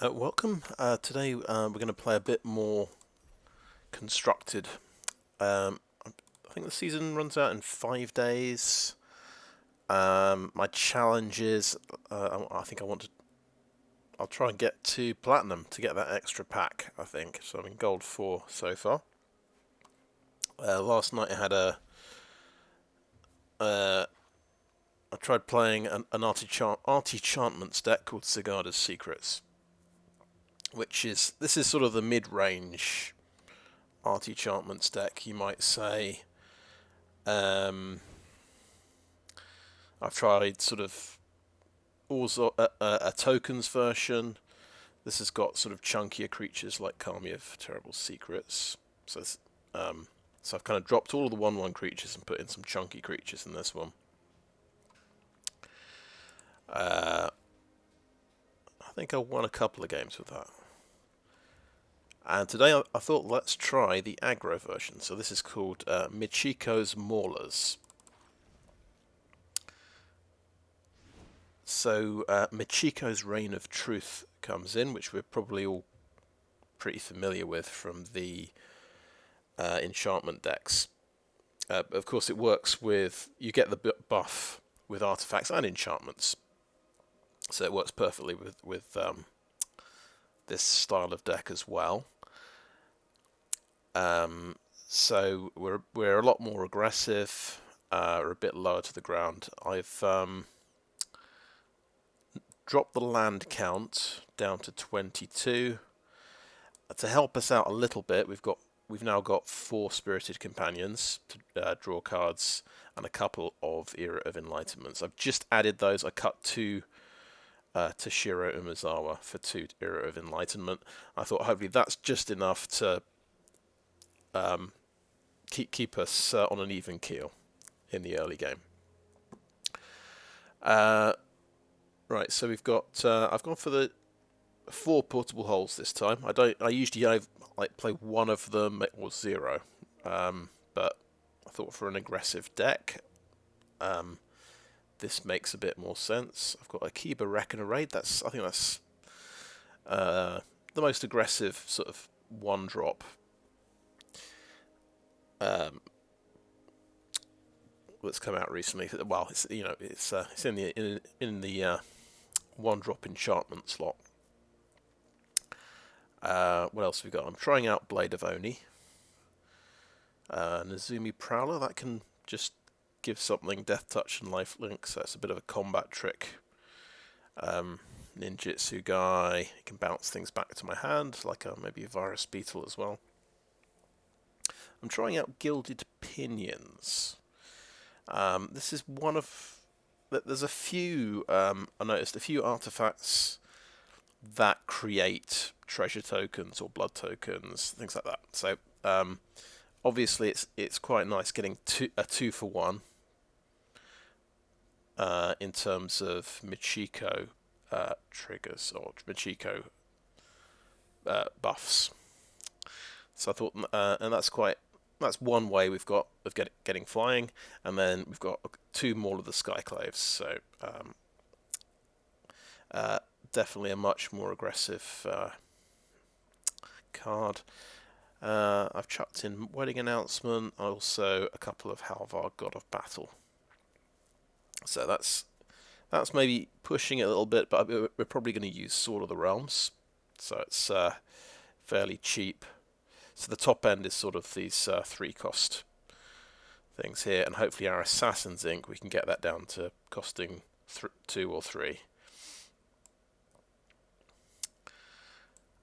Welcome. Today we're going to play a bit more constructed. I think the season runs out in 5 days. My challenge is, I think I'll try and get to platinum to get that extra pack. I think so. I'm in gold 4 so far. Last night I tried playing an Artichantments deck called Sigurda's Secrets, this is sort of the mid-range Artichantments deck, you might say. I've tried sort of Orzhov, a tokens version. This has got sort of chunkier creatures like Kami of Terrible Secrets. So I've kind of dropped all of the 1/1 creatures and put in some chunky creatures in this one. I think I won a couple of games with that. And today I thought let's try the aggro version. So this is called Michiko's Maulers. So Michiko's Reign of Truth comes in, which we're probably all pretty familiar with from the enchantment decks. Of course, it works with, you get the buff with artifacts and enchantments. So it works perfectly with this style of deck as well. So we're a lot more aggressive, or a bit lower to the ground. I've dropped the land count down to 22 to help us out a little bit. We've now got 4 Spirited Companions to draw cards and a couple of Era of Enlightenments. I've just added those. I cut 2 Toshiro Umezawa for 2 Era of Enlightenment. I thought hopefully that's just enough to keep us on an even keel in the early game. Right, so we've got. I've gone for the 4 portable holes this time. I usually play one of them or 0, but I thought for an aggressive deck, this makes a bit more sense. I've got Okiba Reckoner Raid. I think that's the most aggressive sort of 1-drop. That's come out recently. Well, it's in the 1-drop enchantment slot. What else have we got? I'm trying out Blade of Oni. Nezumi Prowler, that can just give something Death Touch and Lifelink, so it's a bit of a combat trick. Ninjutsu guy, he can bounce things back to my hand, like maybe a Virus Beetle as well. I'm trying out Gilded Pinions. This is one of... There's a few... I noticed a few artifacts that create treasure tokens or blood tokens, things like that. So obviously it's quite nice getting a 2-for-1 in terms of Michiko triggers or Michiko buffs. So I thought, and that's one way we've got of getting flying, and then we've got 2 more of the Skyclaves. So definitely a much more aggressive card. I've chucked in Wedding Announcement, also a couple of Halvar, God of Battle. So that's maybe pushing it a little bit, but we're probably going to use Sword of the Realms. So it's fairly cheap. So the top end is sort of these 3-cost things here, and hopefully our Assassin's Ink, we can get that down to costing 2 or 3.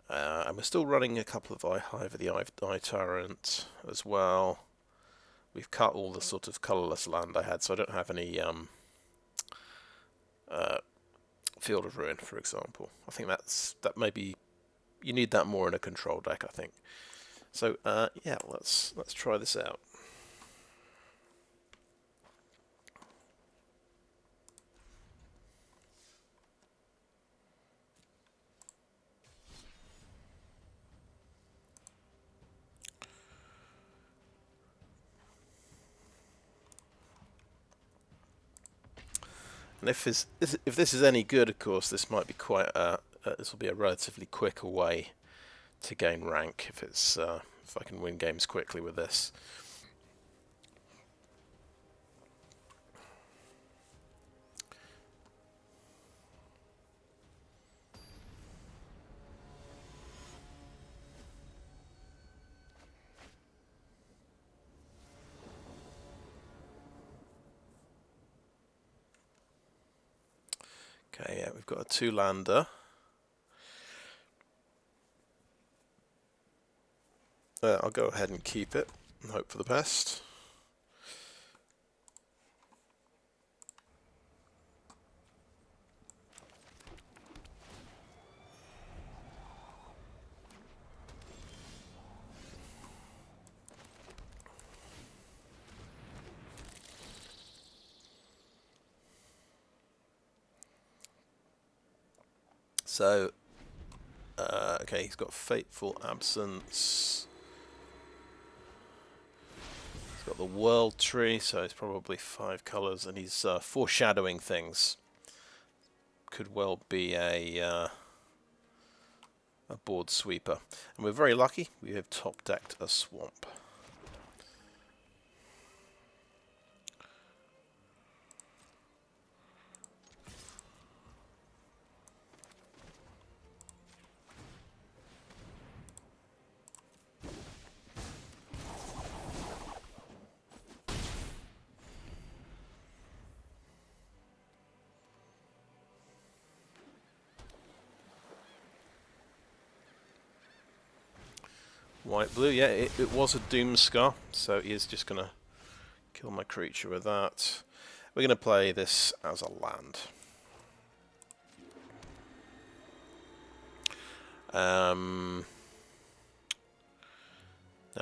And we're still running a couple of Hive, the Eye Tyrant as well. We've cut all the sort of colourless land I had, so I don't have any Field of Ruin, for example. I think that maybe you need that more in a control deck, I think. So yeah, let's try this out. And if this is any good, of course, this might be quite a this will be a relatively quicker way to gain rank if it's if I can win games quickly with this. Okay, yeah, we've got a 2-lander. I'll go ahead and keep it and hope for the best. So, okay, he's got Fateful Absence. He's got the World Tree, so it's probably 5 colours, and he's foreshadowing things. Could well be a board sweeper. And we're very lucky, we have top-decked a swamp. White blue, yeah, it was a Doomscar, so he is just going to kill my creature with that. We're going to play this as a land. Now,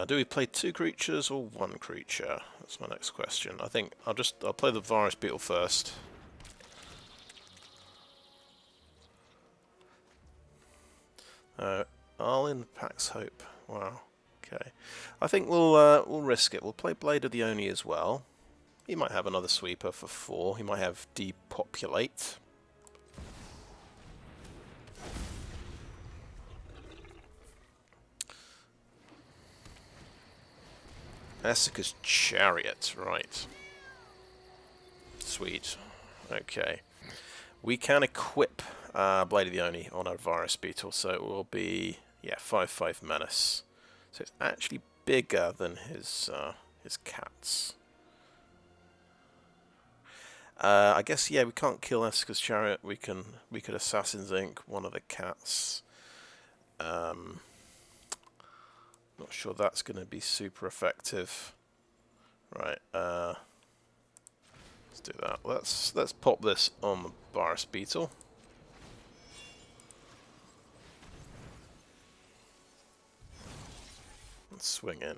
do we play 2 creatures or 1 creature? That's my next question. I think I'll play the Virus Beetle first. All in Pax Hope. Wow. Okay. I think we'll risk it. We'll play Blade of the Oni as well. He might have another sweeper for 4. He might have Depopulate. Essica's Chariot, right. Sweet. Okay. We can equip Blade of the Oni on our Virus Beetle, so it will be, yeah, 5/5 Menace. So it's actually bigger than his cats. I guess, yeah, we can't kill Essica's Chariot. We could Assassin's Ink one of the cats. Not sure that's going to be super effective. Right. Let's do that. Let's pop this on the Virus Beetle. Let's swing in.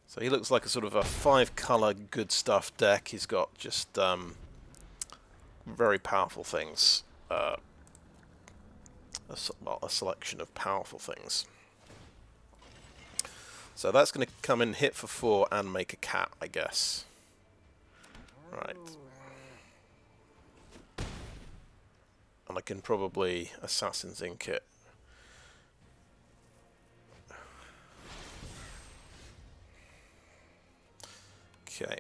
So he looks like a sort of a 5-color good stuff deck. He's got just very powerful things. Well, a selection of powerful things. So that's going to come in, hit for 4, and make a cat, I guess. Right. And I can probably Assassin's Ink it. Okay.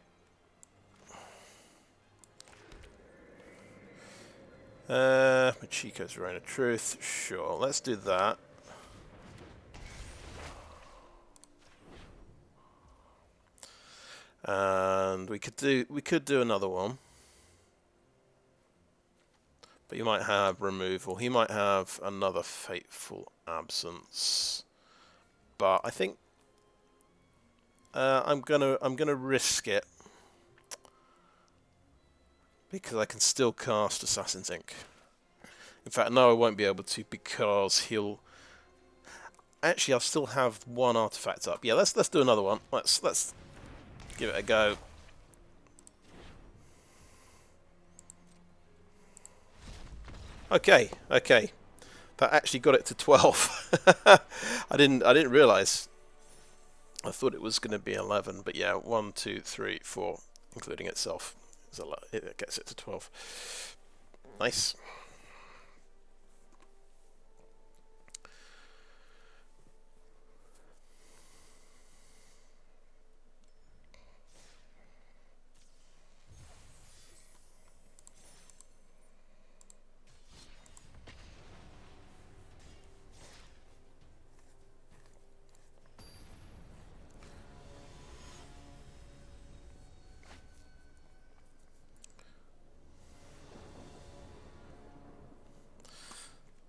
Michiko's Reign of Truth. Sure, let's do that. And we could do another one. But you might have removal. He might have another Fateful Absence. But I think I'm gonna risk it because I can still cast Assassin's Ink. In fact, no, I won't be able to because he'll. Actually, I'll still have 1 artifact up. Yeah, let's do another one. Let's give it a go. Okay. That actually got it to 12. I didn't realise. I thought it was going to be 11, but yeah, 1, 2, 3, 4. including itself. It gets it to 12. Nice.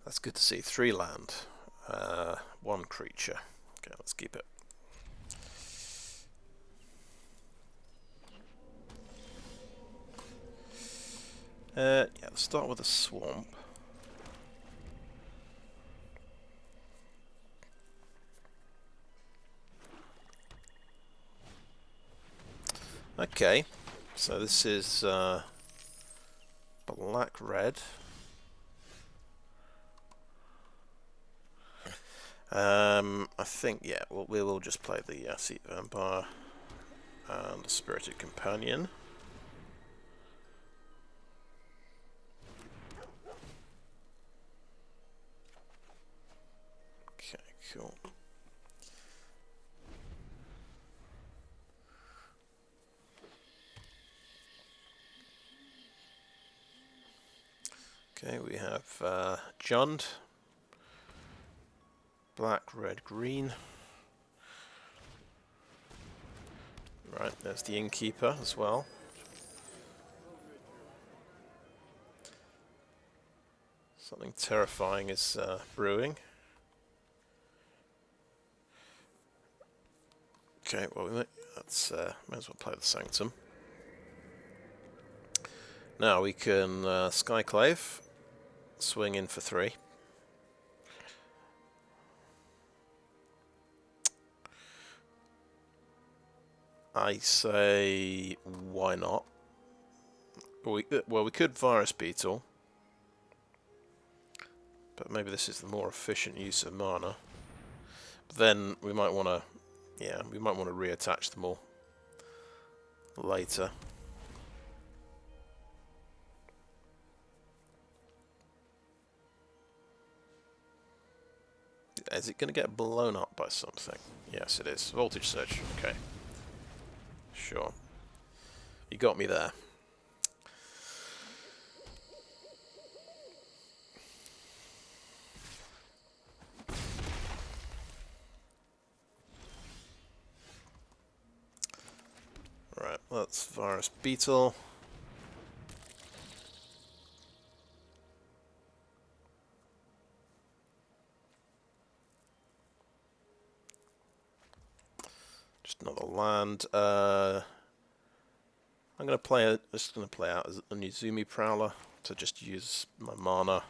That's good to see. 3 land, 1 creature. Okay, let's keep it. Yeah, let's start with a swamp. Okay, so this is black-red. I think, yeah, we will just play the Sea Vampire and the Spirited Companion. Okay, cool. Okay, we have Jund. Black, red, green. Right, there's the Innkeeper as well. Something terrifying is brewing. Okay, well, might as well play the Sanctum. Now we can Skyclave, swing in for 3. I say, why not? Well, we could Virus Beetle, but maybe this is the more efficient use of mana. But then we might want to, yeah, we might want to reattach them all later. Is it going to get blown up by something? Yes, it is. Voltage surge. Okay. Sure. You got me there. Right, let's Virus Beetle. Just another land. I'm going to play just going to play out as a Nezumi Prowler to just use my mana.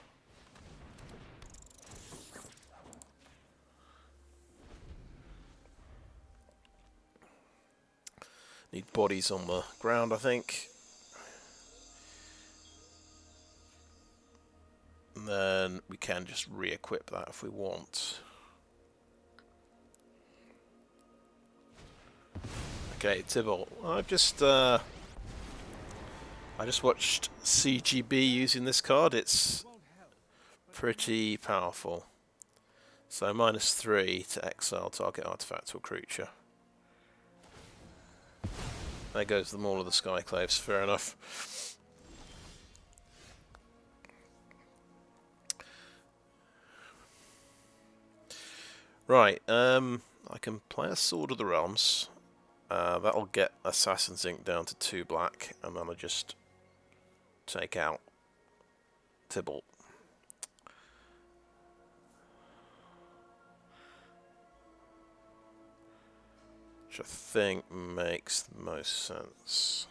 Need bodies on the ground, I think. And then we can just re-equip that if we want. Okay, Tibble. I just watched CGB using this card. It's pretty powerful. So -3 to exile target artifact or creature. There goes the Maul of the Skyclaves, fair enough. Right, I can play a Sword of the Realms. That'll get Assassin's Ink down to 2 black, and then I'll just take out Tibble. Which I think makes the most sense.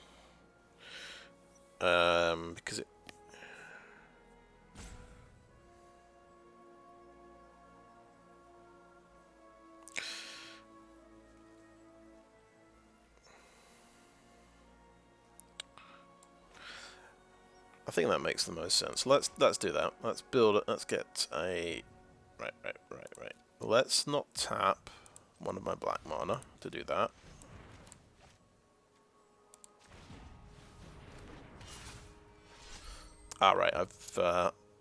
Because it... I think that makes the most sense. Let's do that. Let's build it. Let's get a... Right. Let's not tap one of my black mana to do that. Ah, right.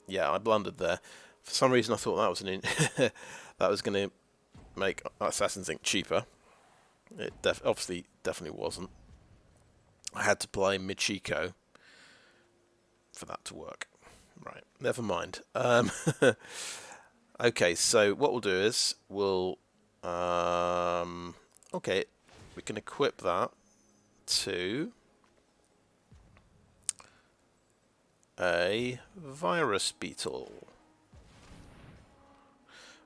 Yeah, I blundered there. For some reason, I thought that was that was going to make Assassin's Ink cheaper. It obviously definitely wasn't. I had to play Michiko for that to work. Right, never mind. Okay, so what we'll do is okay, we can equip that to a Virus Beetle.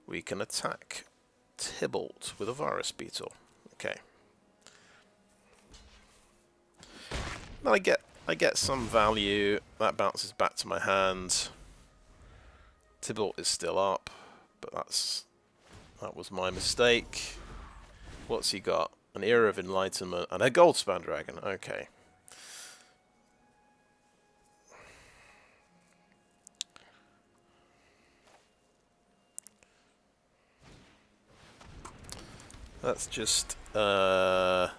We can attack Tybalt with a Virus Beetle. Okay. Now I get some value. That bounces back to my hand. Tybalt is still up, but that was my mistake. What's he got? An Era of Enlightenment and a Goldspan Dragon. Okay. That's just so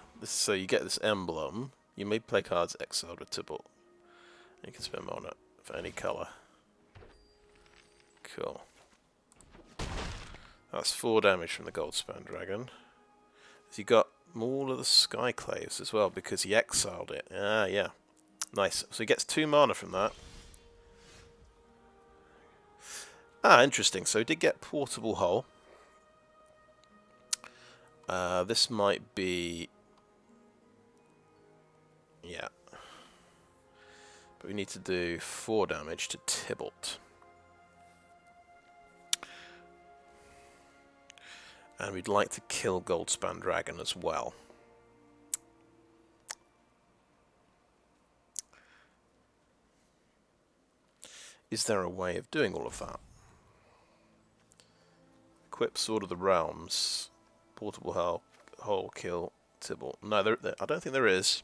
you get this emblem. You may play cards exiled with Tybalt. You can spend on it for any colour. Cool. That's 4 damage from the Goldspan Dragon. So you got Maul of the Skyclaves as well because he exiled it. Ah, yeah. Nice. So he gets 2 mana from that. Ah, interesting. So he did get Portable Hull. This might be... Yeah. But we need to do 4 damage to Tybalt. And we'd like to kill Goldspan Dragon as well. Is there a way of doing all of that? Equip Sword of the Realms. Portable Hull, kill Tybalt. No, I don't think there is.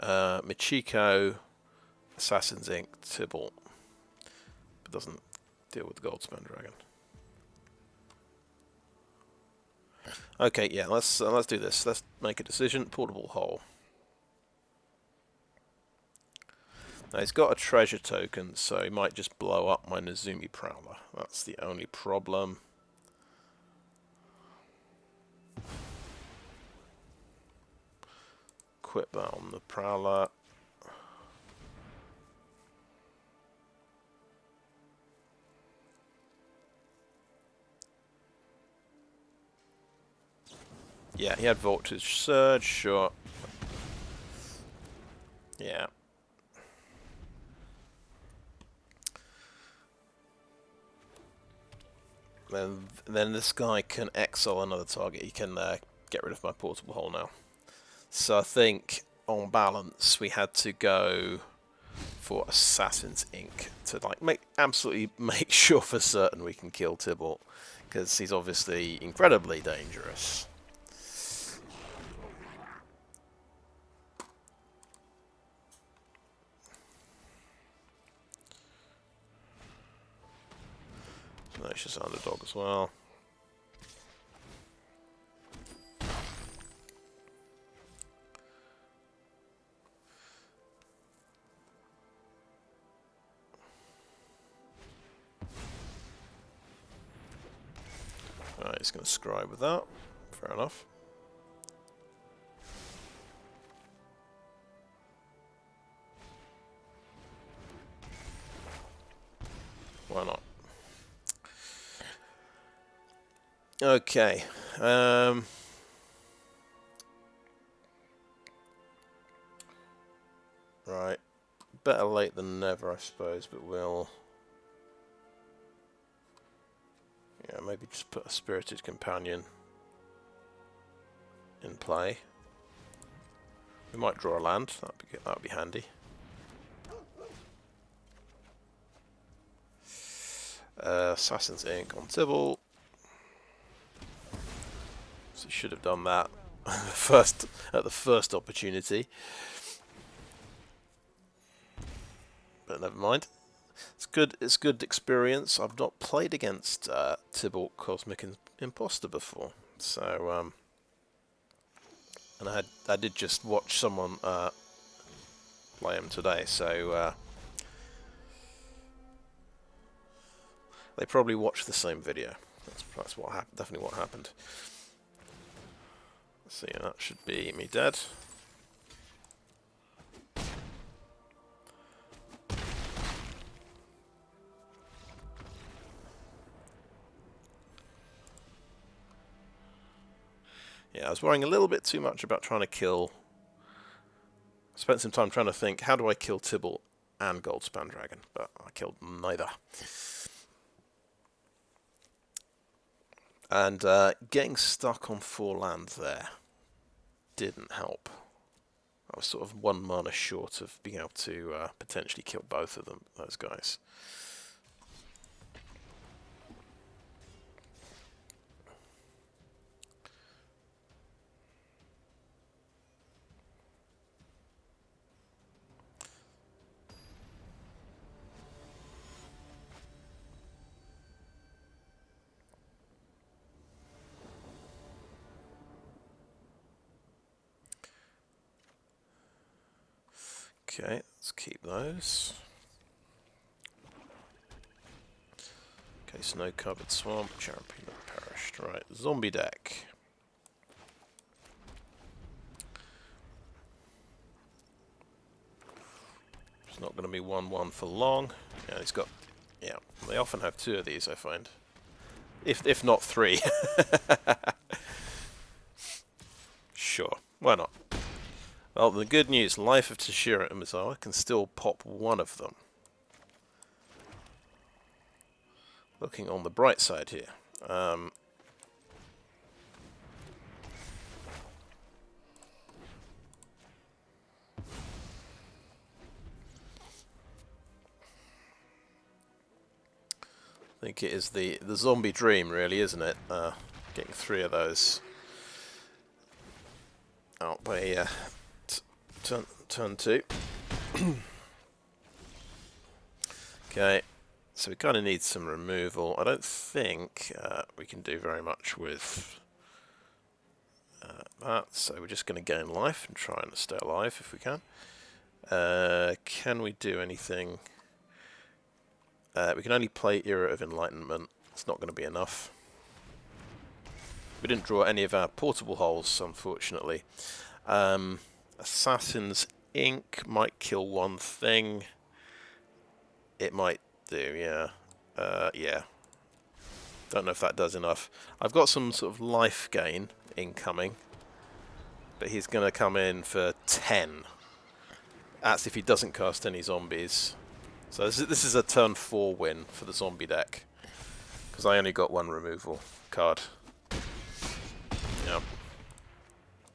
Michiko, Assassin's Ink, Tybalt. But doesn't deal with the Goldspan Dragon. Okay, yeah, let's do this. Let's make a decision. Portable Hull. Now he's got a treasure token, so he might just blow up my Nezumi Prowler. That's the only problem. Equip that on the Prowler. Yeah, he had Voltage Surge, sure. Yeah. Then this guy can exile another target. He can get rid of my Portable Hull now. So I think, on balance, we had to go for Assassin's Ink to absolutely make sure for certain we can kill Tybalt, because he's obviously incredibly dangerous. Tenacious Underdog as well. Alright, he's going to scribe with that. Fair enough. Why not? Okay. Right. Better late than never, I suppose, but we'll... Yeah, maybe just put a Spirited Companion in play. We might draw a land, that'd be handy. Assassin's Ink on Tybalt. So should have done that at the first opportunity. But never mind. It's good experience. I've not played against Tybalt Cosmic Imposter before. So and I did just watch someone play them today, so they probably watched the same video. That's what definitely what happened. So yeah, that should be me dead. Yeah, I was worrying a little bit too much about trying to kill. Spent some time trying to think, how do I kill Tibble and Goldspan Dragon? But I killed neither. And getting stuck on 4 lands there didn't help. I was sort of 1 mana short of being able to potentially kill both of them, those guys. Okay, let's keep those. Okay, snow-covered swamp, champion perished. Right, zombie deck. It's not going to be 1-1 for long. Yeah, he's got. Yeah, they often have 2 of these, I find. If not 3. Sure, why not? Well, the good news, Life of Toshiro and Umezawa can still pop 1 of them. Looking on the bright side here. I think it is the zombie dream, really, isn't it? Getting 3 of those out by turn 2. Okay, so we kind of need some removal. I don't think we can do very much with that, so we're just going to gain life and try and stay alive if we can. Can we do anything? We can only play Era of Enlightenment. It's not going to be enough. We didn't draw any of our portable holes, unfortunately. Assassin's Ink might kill 1 thing. It might do, yeah. Yeah. Don't know if that does enough. I've got some sort of life gain incoming, but he's going to come in for 10. That's if he doesn't cast any zombies. So this is a turn 4 win for the zombie deck, because I only got 1 removal card. Yeah.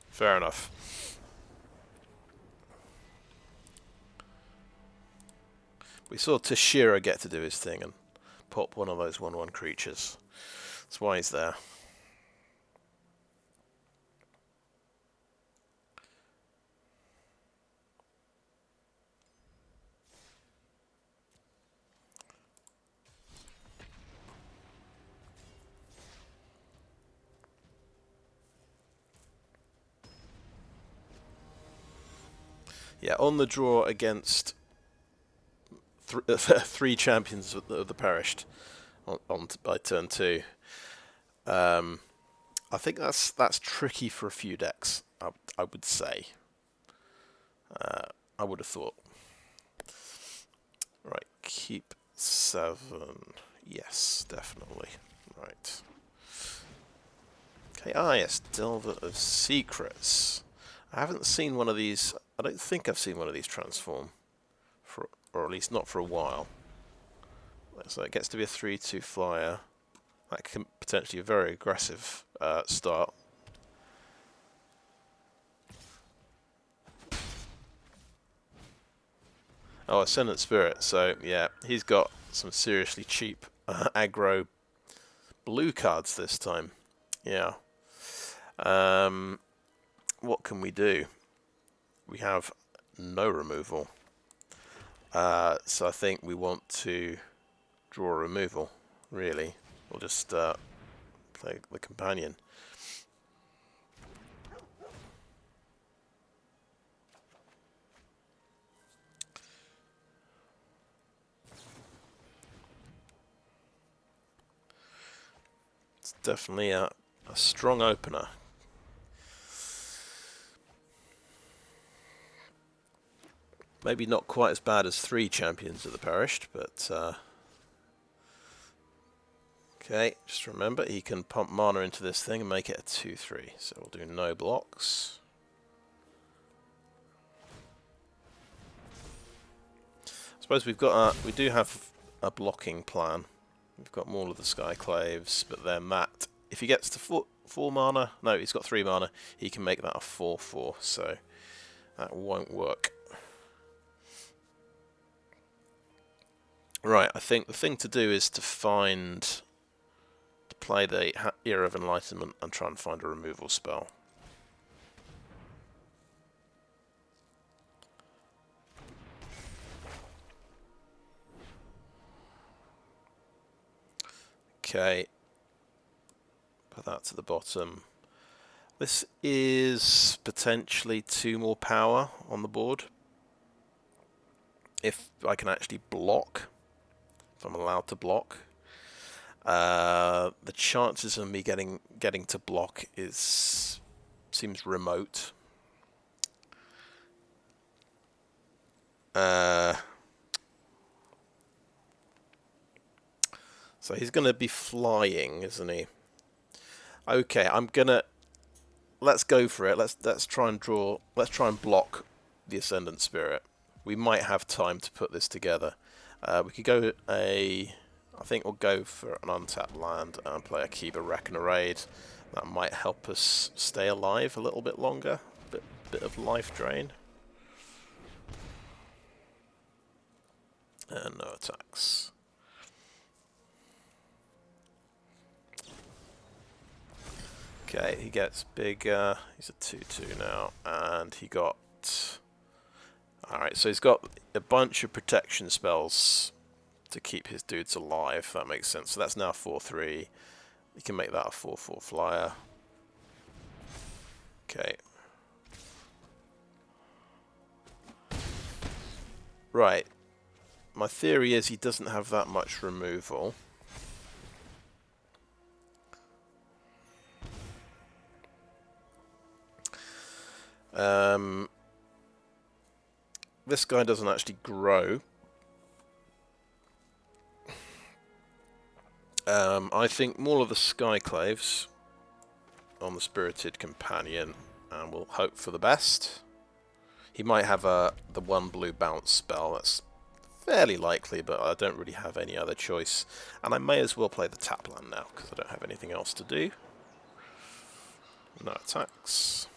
Fair enough. We saw Toshiro get to do his thing and pop 1 of those 1/1 creatures. That's why he's there. Yeah, on the draw against 3 champions of the perished by turn 2. I think that's tricky for a few decks. I would say. I would have thought. Right, keep 7. Yes, definitely. Right. Okay, yes, Delver of Secrets. I haven't seen one of these. I don't think I've seen one of these transform, or at least not for a while. So it gets to be a 3/2 flyer. That can potentially be a very aggressive start. Oh, Ascendant Spirit. So yeah, he's got some seriously cheap aggro blue cards this time. Yeah. What can we do? We have no removal. So I think we want to draw a removal, really. We'll just play the companion. It's definitely a strong opener. Maybe not quite as bad as 3 champions of the Perished, but okay, just remember he can pump mana into this thing and make it a 2/3. So we'll do no blocks. I suppose we do have a blocking plan. We've got Maul of the Skyclaves, but then that, if he gets to 4 mana, no, he's got 3 mana, he can make that a 4/4, so that won't work. Right, I think the thing to do is to play the Era of Enlightenment and try and find a removal spell. Okay, put that to the bottom. This is potentially 2 more power on the board. If I can actually block, if I'm allowed to block. The chances of me getting to block seems remote. So he's going to be flying, isn't he? Okay, let's go for it. Let's try and draw. Let's try and block the Ascendant Spirit. We might have time to put this together. We could go I think we'll go for an untapped land and play Okiba Reckoner Raid. That might help us stay alive a little bit longer. Bit of life drain. And no attacks. Okay, he gets big. He's a 2/2 now, and he got. Alright, so he's got a bunch of protection spells to keep his dudes alive, if that makes sense. So that's now 4/3. You can make that a 4/4 flyer. Okay. Right. My theory is he doesn't have that much removal. This guy doesn't actually grow. I think more of the Skyclaves on the Spirited Companion, and we'll hope for the best. He might have the 1 blue bounce spell. That's fairly likely, but I don't really have any other choice. And I may as well play the tap land now, because I don't have anything else to do. No attacks.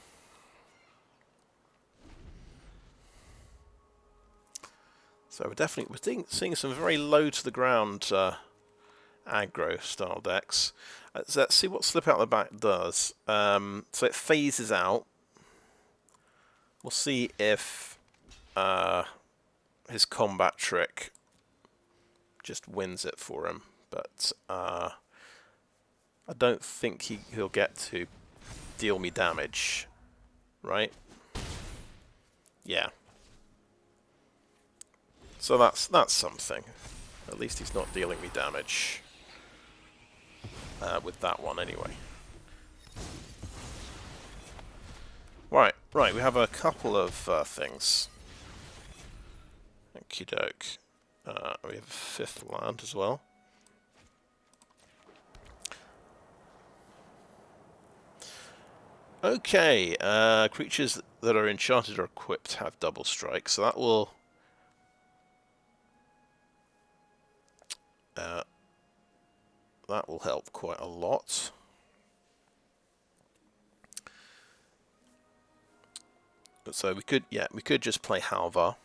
So we're seeing some very low to the ground aggro style decks. Let's see what Slip Out the Back does. So it phases out. We'll see if his combat trick just wins it for him, but I don't think he'll get to deal me damage, right? Yeah. So that's something. At least he's not dealing me damage with that one anyway. Right, we have a couple of things. Okie doke. We have a 5th land as well. Okay, creatures that are enchanted or equipped have double strike, so that will help quite a lot. So we could just play Halvar.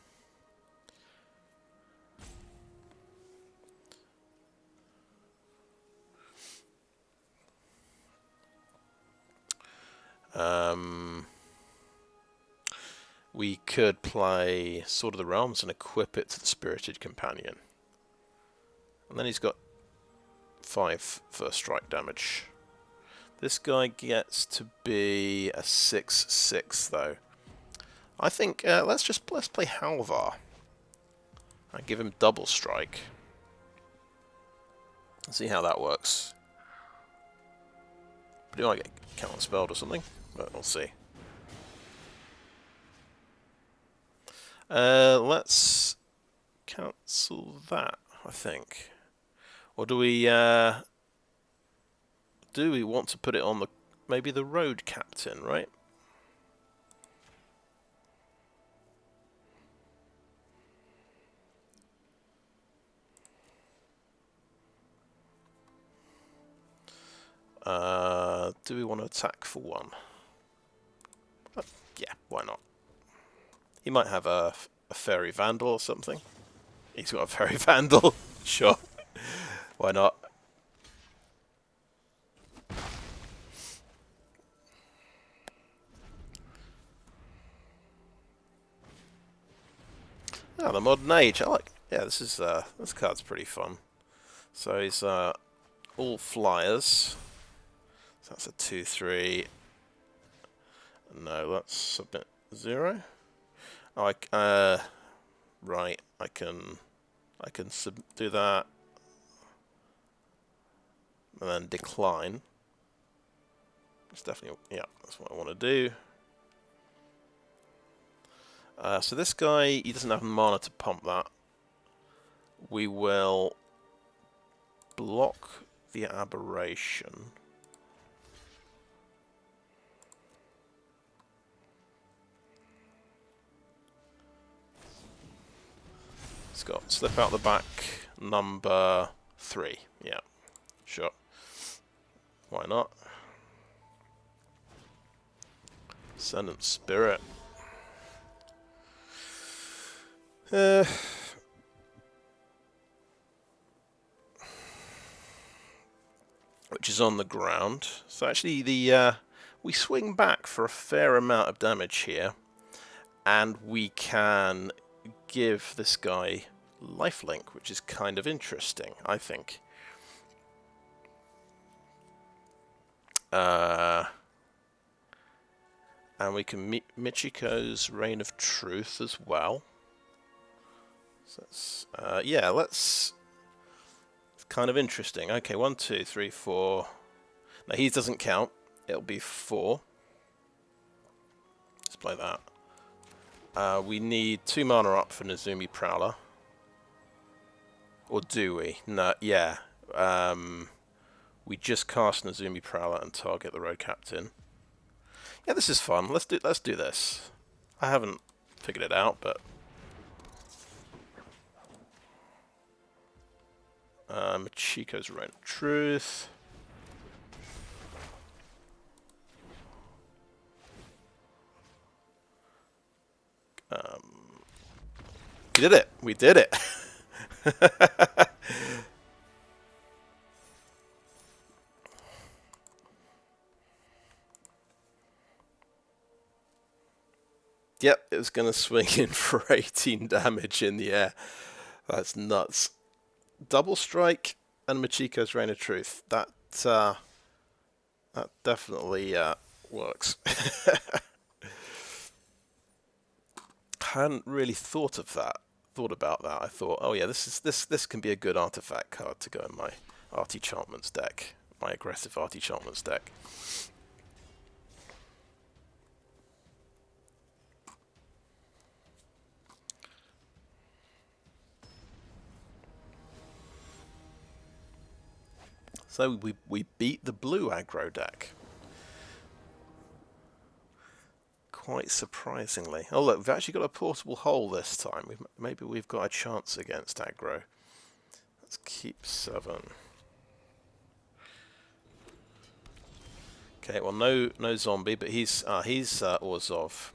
We could play Sword of the Realms and equip it to the Spirited Companion. And then he's got 5 first strike damage. This guy gets to be a 6/6 though. I think let's play Halvar and give him double strike. See how that works. But he might get counter-spelled or something, but we'll see. Let's cancel that, I think. Or do we want to put it on maybe the road captain, right? Do we want to attack for one? Yeah, why not? He might have a fairy vandal or something. He's got a fairy vandal. Sure. Why not? Ah, the modern age. I like. Yeah, this card's pretty fun. So he's all flyers. So that's a 2/3. No, that's submit 0. Oh, right. I can do that, and then decline. It's definitely, yeah, that's what I want to do. So this guy, he doesn't have mana to pump that. We will block the aberration. It's got slip out the back, number 3. Yeah, sure. Why not? Ascendant Spirit. Which is on the ground. So actually we swing back for a fair amount of damage here, and we can give this guy lifelink, which is kind of interesting, I think. And we can meet Michiko's Reign of Truth as well. So that's, yeah, let's... It's kind of interesting. Okay, 1, 2, 3, 4. Now, he doesn't count. It'll be 4. Let's play that. We need 2 mana up for Nezumi Prowler. Or do we? No, yeah. We just cast Nezumi Prowler and target the road captain. Yeah, this is fun. Let's do this. I haven't figured it out, but Michiko's Reign of Truth. We did it. We did it. Yep, it was going to swing in for 18 damage in the air. That's nuts. Double strike and Michiko's Reign of Truth. That definitely works. Hadn't really thought about that. I thought, oh yeah, this can be a good artifact card to go in my Artichantments deck, my aggressive Artichantments deck. So we beat the blue aggro deck. Quite surprisingly. Oh look, we've actually got a portable hole this time. Maybe we've got a chance against aggro. Let's keep 7. Okay, well no zombie, but he's Orzhov.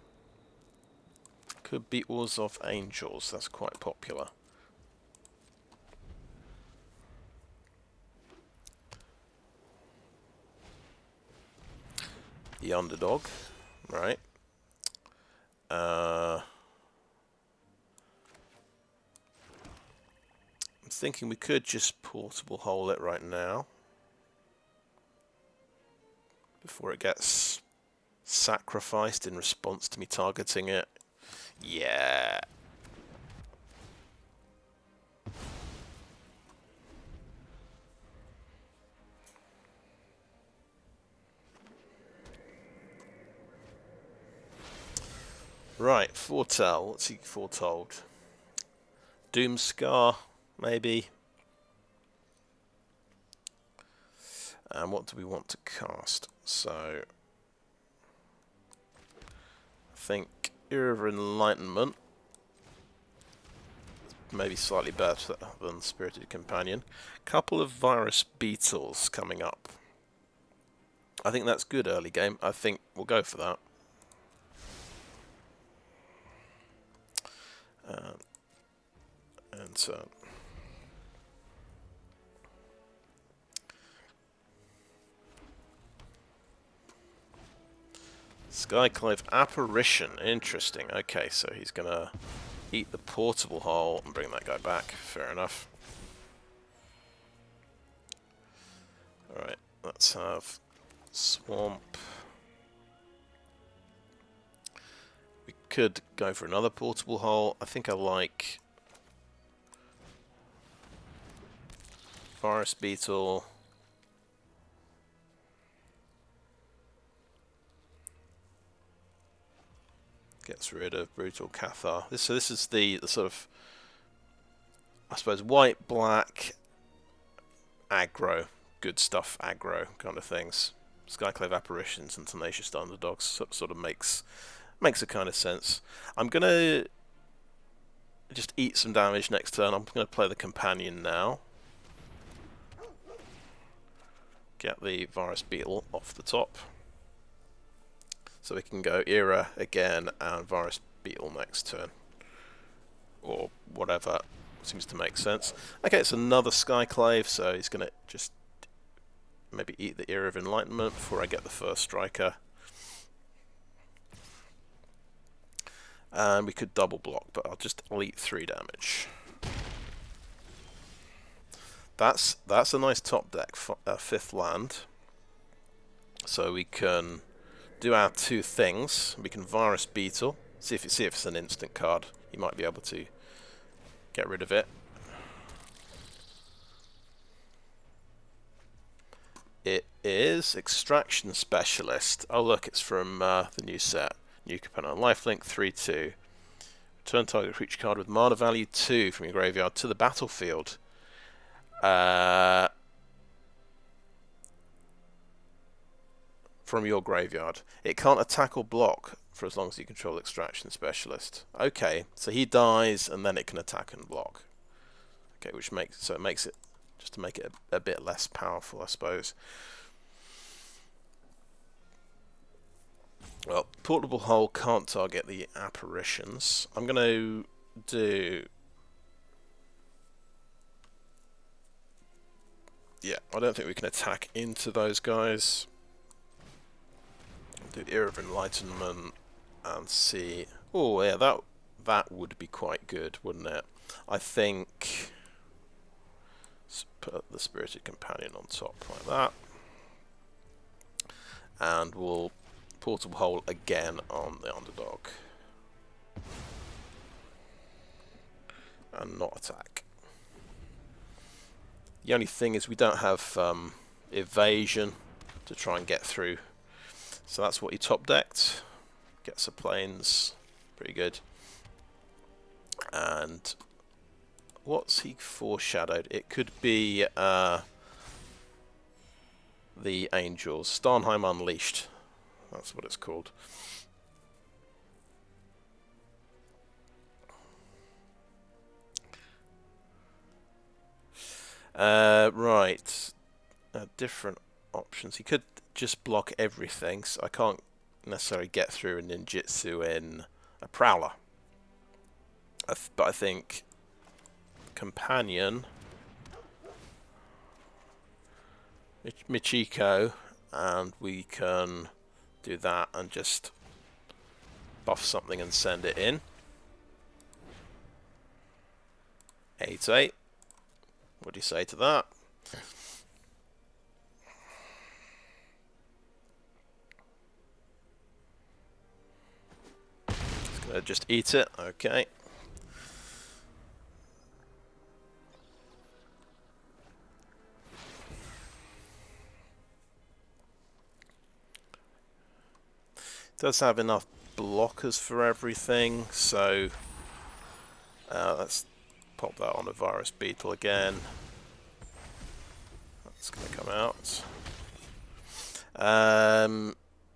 Could be Orzhov Angels. That's quite popular. The underdog, right? I'm thinking we could just portable hole it right now before it gets sacrificed in response to me targeting it. Yeah. Right, foretell. What's he foretold? Doomscar, maybe. And what do we want to cast? So, I think Era of Enlightenment. Maybe slightly better than Spirited Companion. Couple of Virus Beetles coming up. I think that's good early game. I think we'll go for that. And so Skyclave Apparition. Interesting. Okay, so he's gonna eat the portable hole and bring that guy back. Fair enough. Alright, let's have Swamp. We could go for another portable hole. I think I like Virus Beetle. Gets rid of Brutal Cathar. So this is the sort of, I suppose, white, black, aggro, good stuff aggro kind of things. Skyclave Apparitions and Tenacious Underdogs sort of makes a kind of sense. I'm going to just eat some damage next turn. I'm going to play the Companion now. Get the Virus Beetle off the top. So we can go Era again and Virus Beetle next turn. Or whatever seems to make sense. Okay, it's another Skyclave, so he's going to just maybe eat the Era of Enlightenment before I get the first striker. And we could double block, but I'll eat 3 damage. That's a nice top deck 5th land. So we can do our 2 things. We can Virus Beetle, see if it's an instant card. You might be able to get rid of it. It is Extraction Specialist. Oh look, it's from the new set. New component. Lifelink 3/2. Return target creature card with mana value 2 from your graveyard to the battlefield. From your graveyard. It can't attack or block for as long as you control Extraction Specialist. Okay, so he dies and then it can attack and block. Okay, which makes it just to make it a bit less powerful, I suppose. Well, Portable Hole can't target the apparitions. I'm going to do... Yeah, I don't think we can attack into those guys. Do Era of Enlightenment and see... Oh, yeah, that would be quite good, wouldn't it? I think... Let's put the Spirited Companion on top like that. And we'll Portable Hole again on the Underdog. And not attack. The only thing is we don't have evasion to try and get through. So that's what he top decked. Gets the planes. Pretty good. And what's he foreshadowed? It could be the Angels. Starnheim Unleashed. That's what it's called. Right. Different options. He could just block everything, so I can't necessarily get through a ninjutsu in a Prowler. But I think Companion, Michiko, and we can do that and just buff something and send it in. 8/8. What do you say to that? Just eat it, okay. Does have enough blockers for everything, so let's pop that on a Virus Beetle again. That's going to come out.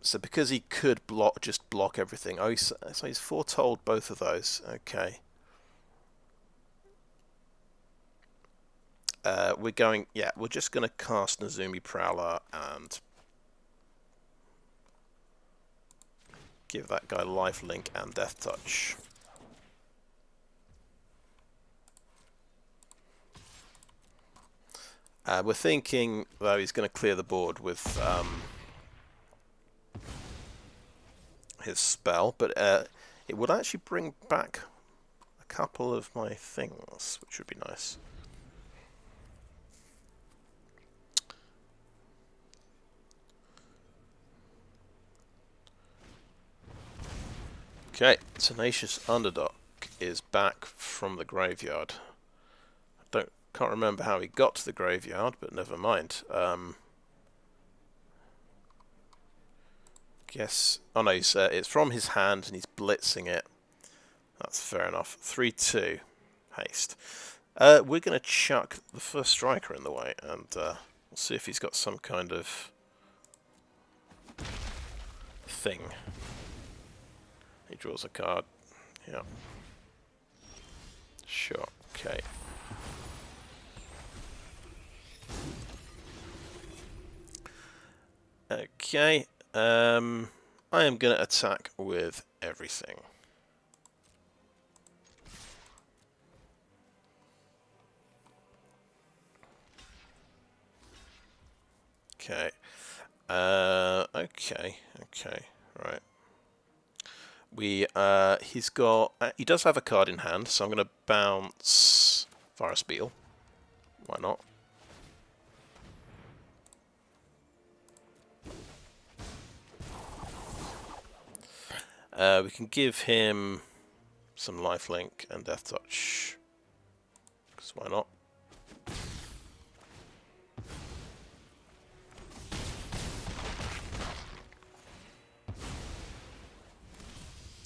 So because he could just block everything. Oh, so he's foretold both of those. Okay. We're just going to cast Nezumi Prowler and give that guy lifelink and death touch. We're thinking, though, he's going to clear the board with his spell, but it would actually bring back a couple of my things, which would be nice. Okay, Tenacious Underdog is back from the graveyard. Can't remember how he got to the graveyard, but never mind. Guess. Oh no, it's from his hand and he's blitzing it. That's fair enough. 3/2 haste. We're going to chuck the first striker in the way, and we'll see if he's got some kind of thing. He draws a card. Yeah. Sure. Okay. Okay. I am going to attack with everything. Okay. Okay. Right. He does have a card in hand, so I'm going to bounce Virus Beetle. Why not? We can give him some lifelink and death touch, because why not?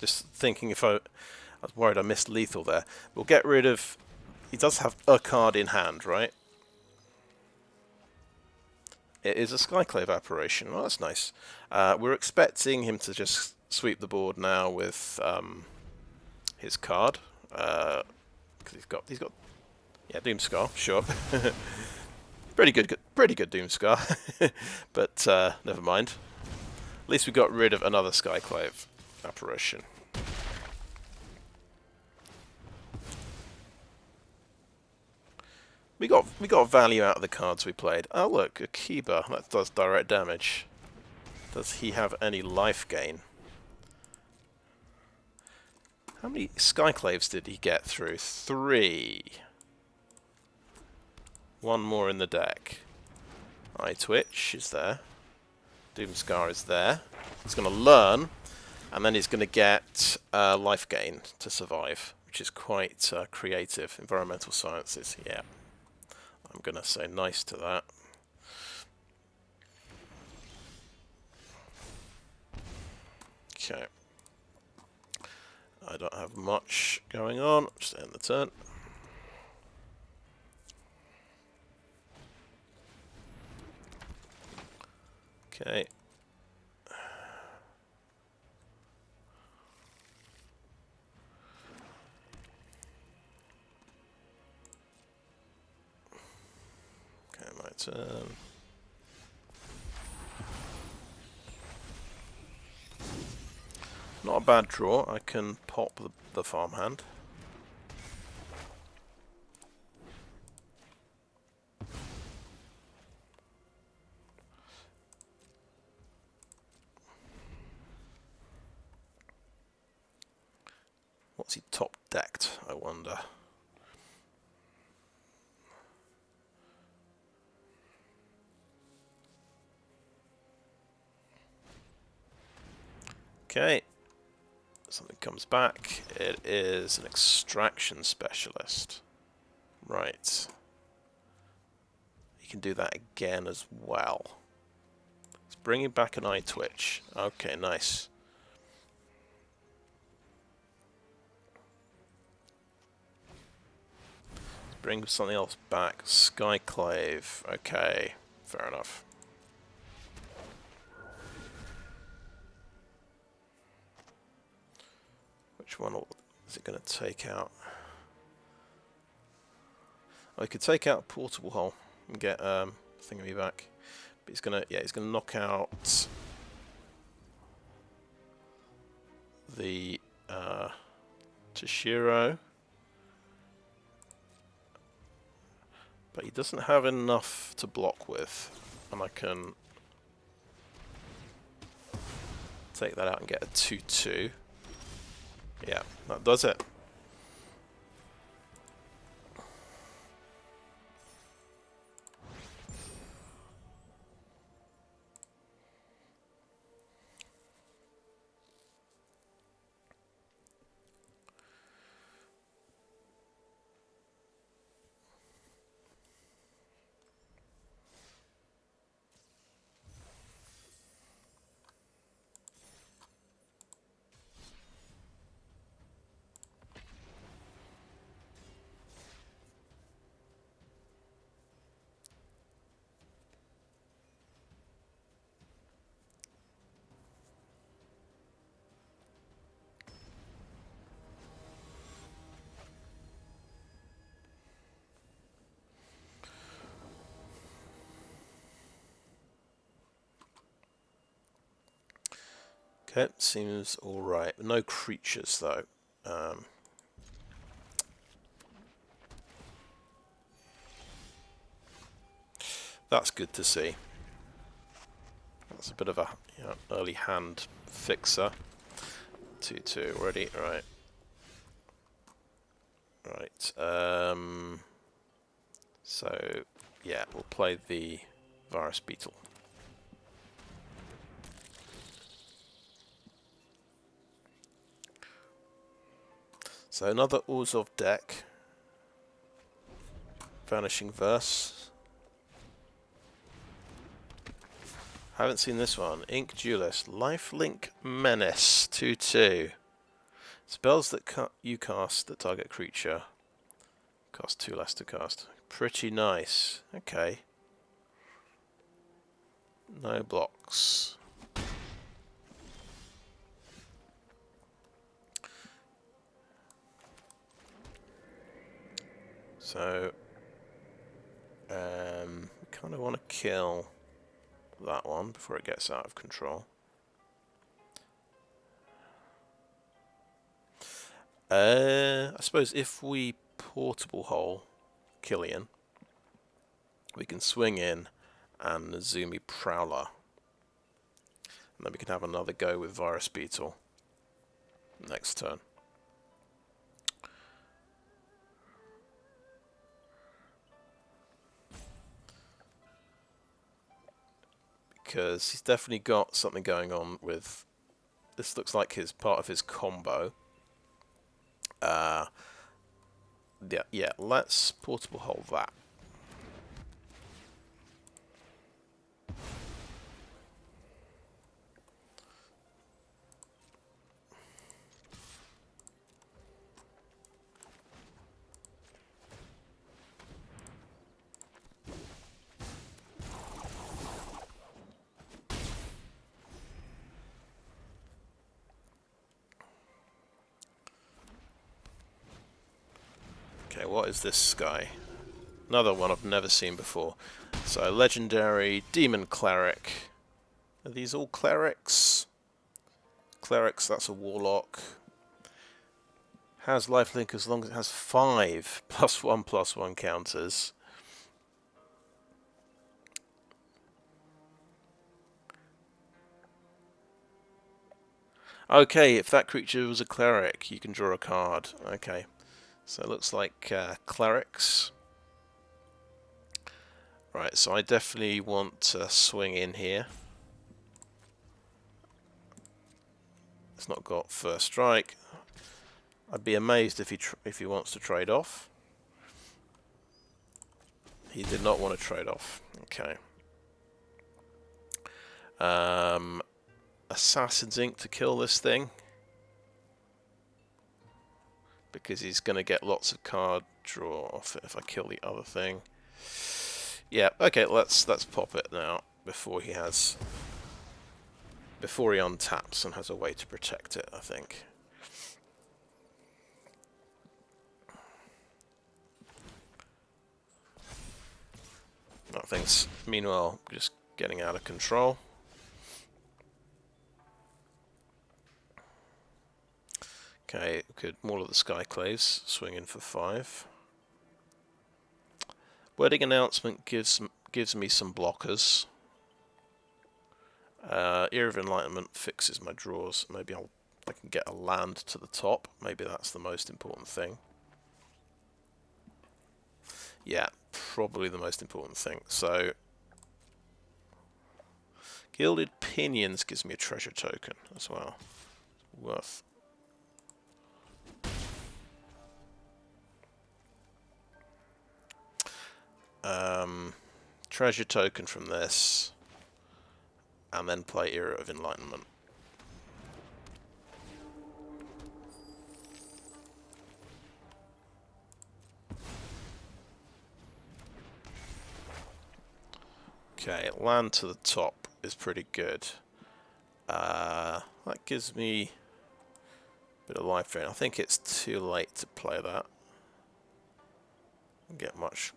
Just thinking I was worried I missed lethal there. We'll get rid of... He does have a card in hand, right? It is a Skyclave apparition. Well, that's nice. We're expecting him to just sweep the board now with his card. Because he's got... Yeah, Doomscar, sure. pretty good Doomscar. But never mind. At least we got rid of another Skyclave apparition. We got value out of the cards we played. Oh look, Okiba, that does direct damage. Does he have any life gain? How many Skyclaves did he get through? 3. One more in the deck. Eye Twitch is there. Doomscar is there. He's going to learn, and then he's going to get life gain to survive, which is quite creative. Environmental sciences, yeah. I'm going to say nice to that. Okay. I don't have much going on. Just end the turn. Okay. Okay, my turn. Not a bad draw. I can pop the farmhand. What's he top decked, I wonder? Okay. Something comes back. It is an extraction specialist. Right. You can do that again as well. It's bringing back an Eye Twitch. Okay, nice. Bring something else back. Skyclave. Okay, fair enough. Which one is it going to take out? Oh, he could take out Portable Hole and get Thingamie back. But he's gonna, yeah, he's gonna knock out the Toshiro. But he doesn't have enough to block with, and I can take that out and get a 2/2. Yeah, that does it. Okay, seems alright. No creatures though. That's good to see. That's a bit of a early hand fixer. 2/2 already, right. Right. So yeah, we'll play the Virus Beetle. So another Orzhov deck. Vanishing Verse. Haven't seen this one. Ink Duelist. Lifelink Menace. 2/2. Spells that you cast that target creature. Cost 2 less to cast. Pretty nice. Okay. No blocks. So, we kind of want to kill that one before it gets out of control. I suppose if we Portable Hole Killian, we can swing in and Nezumi Prowler. And then we can have another go with Virus Beetle next turn. Because he's definitely got something going on with... This looks like his part of his combo. Yeah, let's Portable Hole that. Okay, what is this guy? Another one I've never seen before. So, legendary Demon Cleric. Are these all clerics? Clerics, that's a warlock. Has lifelink as long as it has 5 +1/+1 counters. Okay, if that creature was a cleric, you can draw a card. Okay. So it looks like clerics. Right, so I definitely want to swing in here. It's not got first strike. I'd be amazed if he wants to trade off. He did not want to trade off. Okay. Assassin's Ink to kill this thing. Because he's going to get lots of draw off it if I kill the other thing. Yeah, okay, let's pop it now before he untaps and has a way to protect it, I think. That thing's meanwhile just getting out of control. Okay, good. Maul of the Skyclaves, swing in for 5. Wedding Announcement gives me some blockers. Era of Enlightenment fixes my draws. Maybe I can get a land to the top. Maybe that's the most important thing. Yeah, probably the most important thing. So, Gilded Pinions gives me a treasure token as well. Worth. Treasure token from this, and then play Era of Enlightenment. Okay, land to the top is pretty good. That gives me a bit of life drain. I think it's too late to play that and get much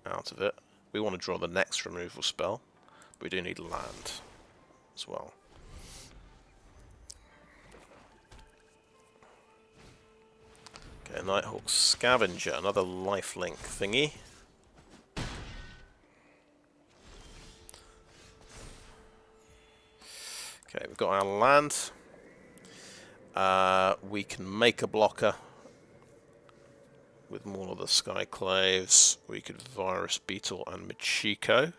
out of it. We want to draw the next removal spell. We do need land as well. Okay, Nighthawk Scavenger, another lifelink thingy. Okay, we've got our land. We can make a blocker with more of the Skyclaves. We could Virus Beetle and Michiko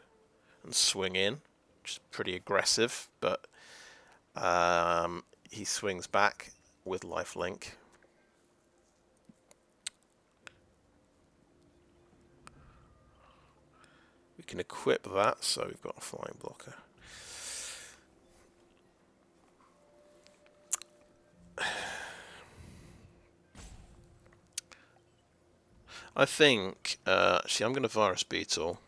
and swing in, which is pretty aggressive, but he swings back with lifelink. We can equip that, so we've got a flying blocker. I think, actually I'm going to Virus Beetle.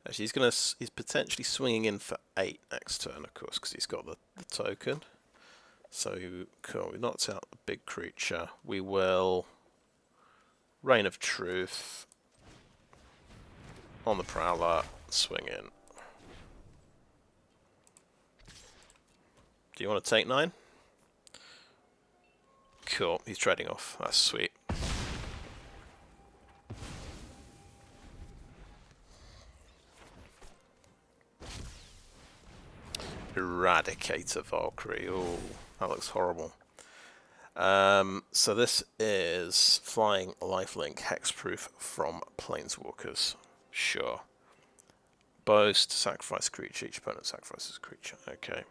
Actually, he's potentially swinging in for 8 next turn, of course, because he's got the token. So, cool, we knocked out the big creature. We will Reign of Truth on the Prowler, swing in. Do you want to take 9? Cool, he's trading off. That's sweet. Eradicator Valkyrie. Oh, that looks horrible. So this is flying lifelink hexproof from Planeswalkers. Sure. Boast, sacrifice a creature. Each opponent sacrifices a creature. Okay.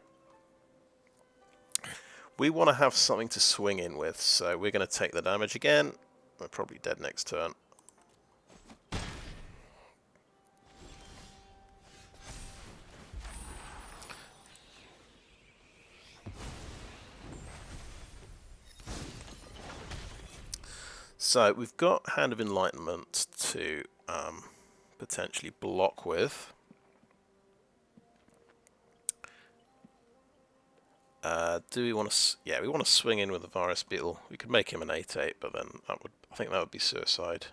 We want to have something to swing in with, so we're going to take the damage again. We're probably dead next turn. So we've got Hand of Enlightenment to potentially block with. Do we want to? Yeah, we want to swing in with the Virus Beetle. We could make him an 8/8, but then I think that would be suicide.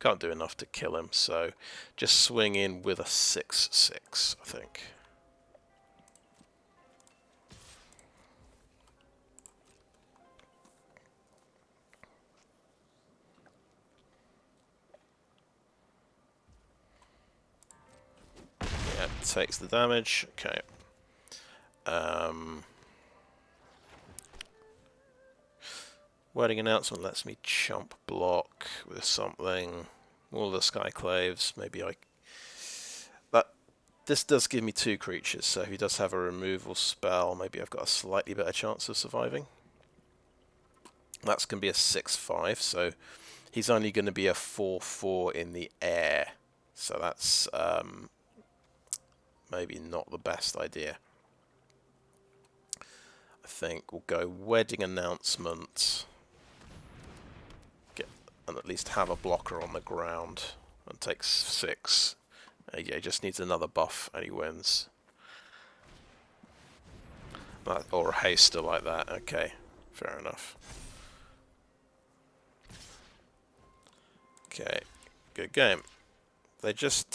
Can't do enough to kill him, so just swing in with a 6/6, I think. Yeah, takes the damage. Okay. Wedding Announcement lets me chump block with something. All the Skyclaves, maybe this does give me 2 creatures, so he does have a removal spell. Maybe I've got a slightly better chance of surviving. That's going to be a 6/5, so he's only going to be a 4/4 in the air. So that's maybe not the best idea. I think we'll go Wedding Announcement. And at least have a blocker on the ground. And takes 6. Yeah, he just needs another buff and he wins. Or a haster like that. Okay, fair enough. Okay, good game. They just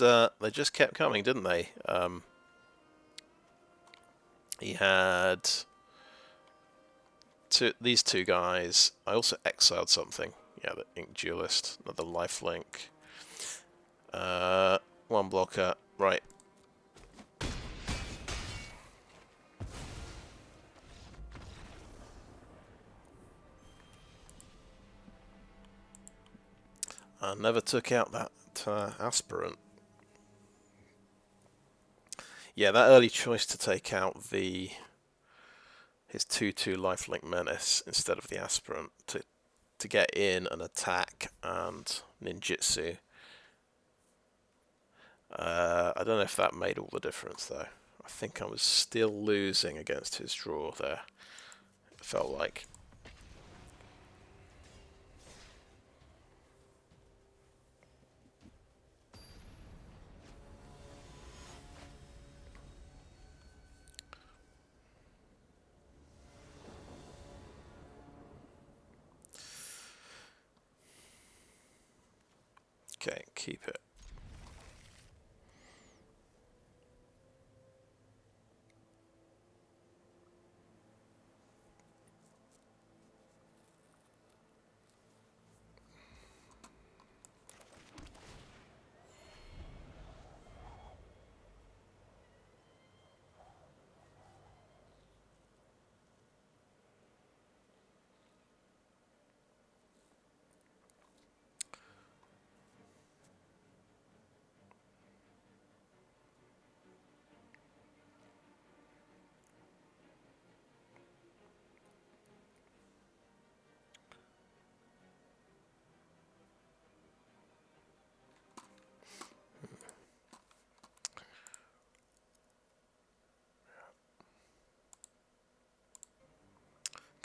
kept coming, didn't they? He had these two guys. I also exiled something. Yeah, the Ink Duelist, another lifelink. One blocker, right. I never took out that aspirant. Yeah, that early choice to take out his 2/2 lifelink menace instead of the aspirant to get in and attack and ninjutsu. I don't know if that made all the difference though. I think I was still losing against his draw there. It felt like. Okay, keep it.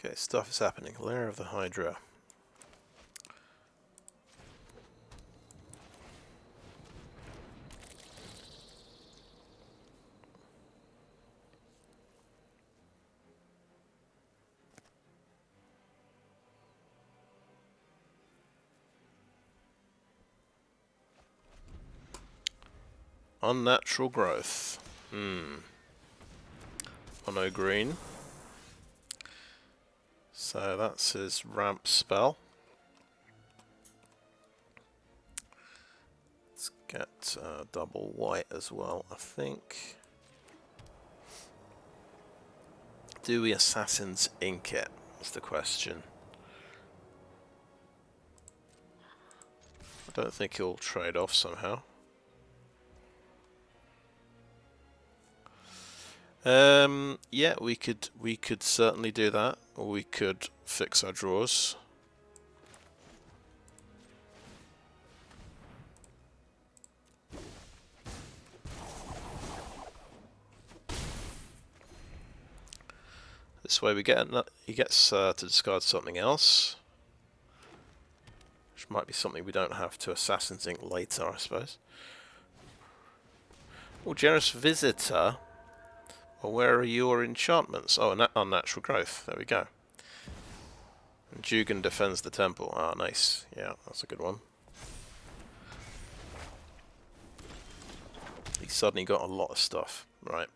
Okay, stuff is happening. Lair of the Hydra. Unnatural growth. Mono green. So that's his ramp spell. Let's get double white as well, I think. Do we Assassin's Ink it? Is the question. I don't think he'll trade off somehow. Yeah, we could certainly do that, or we could fix our draws. This way he gets to discard something else, which might be something we don't have to Assassin's Ink later, I suppose. Oh, Generous Visitor. Well, where are your enchantments? Oh, unnatural growth. There we go. And Jugan defends the temple. Ah, nice. Yeah, that's a good one. He suddenly got a lot of stuff. Right.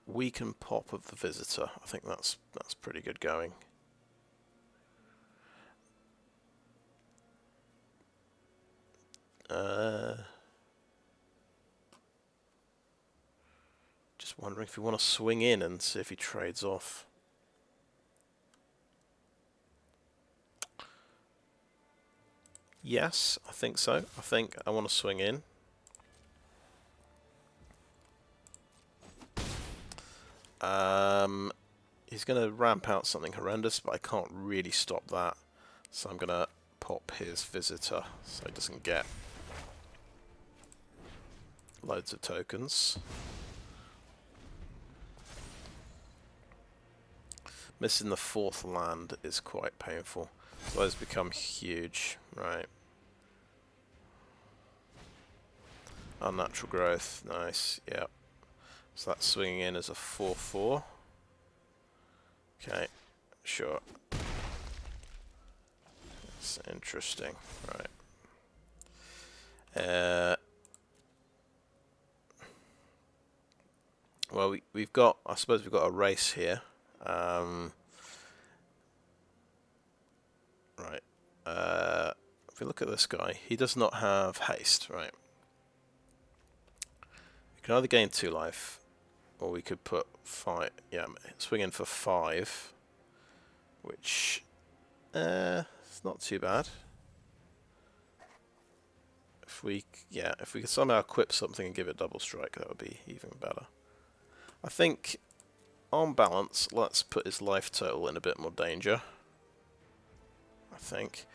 We can pop of the Visitor. I think that's pretty good going. Just wondering if we want to swing in and see if he trades off. Yes, I think so. I think I want to swing in. He's going to ramp out something horrendous, but I can't really stop that. So I'm going to pop his Visitor so he doesn't get loads of tokens. Missing the 4th land is quite painful. So those become huge, right? Unnatural growth, nice, yep. So that's swinging in as a 4/4. Okay, sure. That's interesting, right. Well, we've got, I suppose we've got a race here. Right. If we look at this guy, he does not have haste, right? We can either gain 2 life, or we could put 5. Yeah, swing in for 5, which it's not too bad. If we could somehow equip something and give it double strike, that would be even better. I think, on balance, let's put his life total in a bit more danger. I think.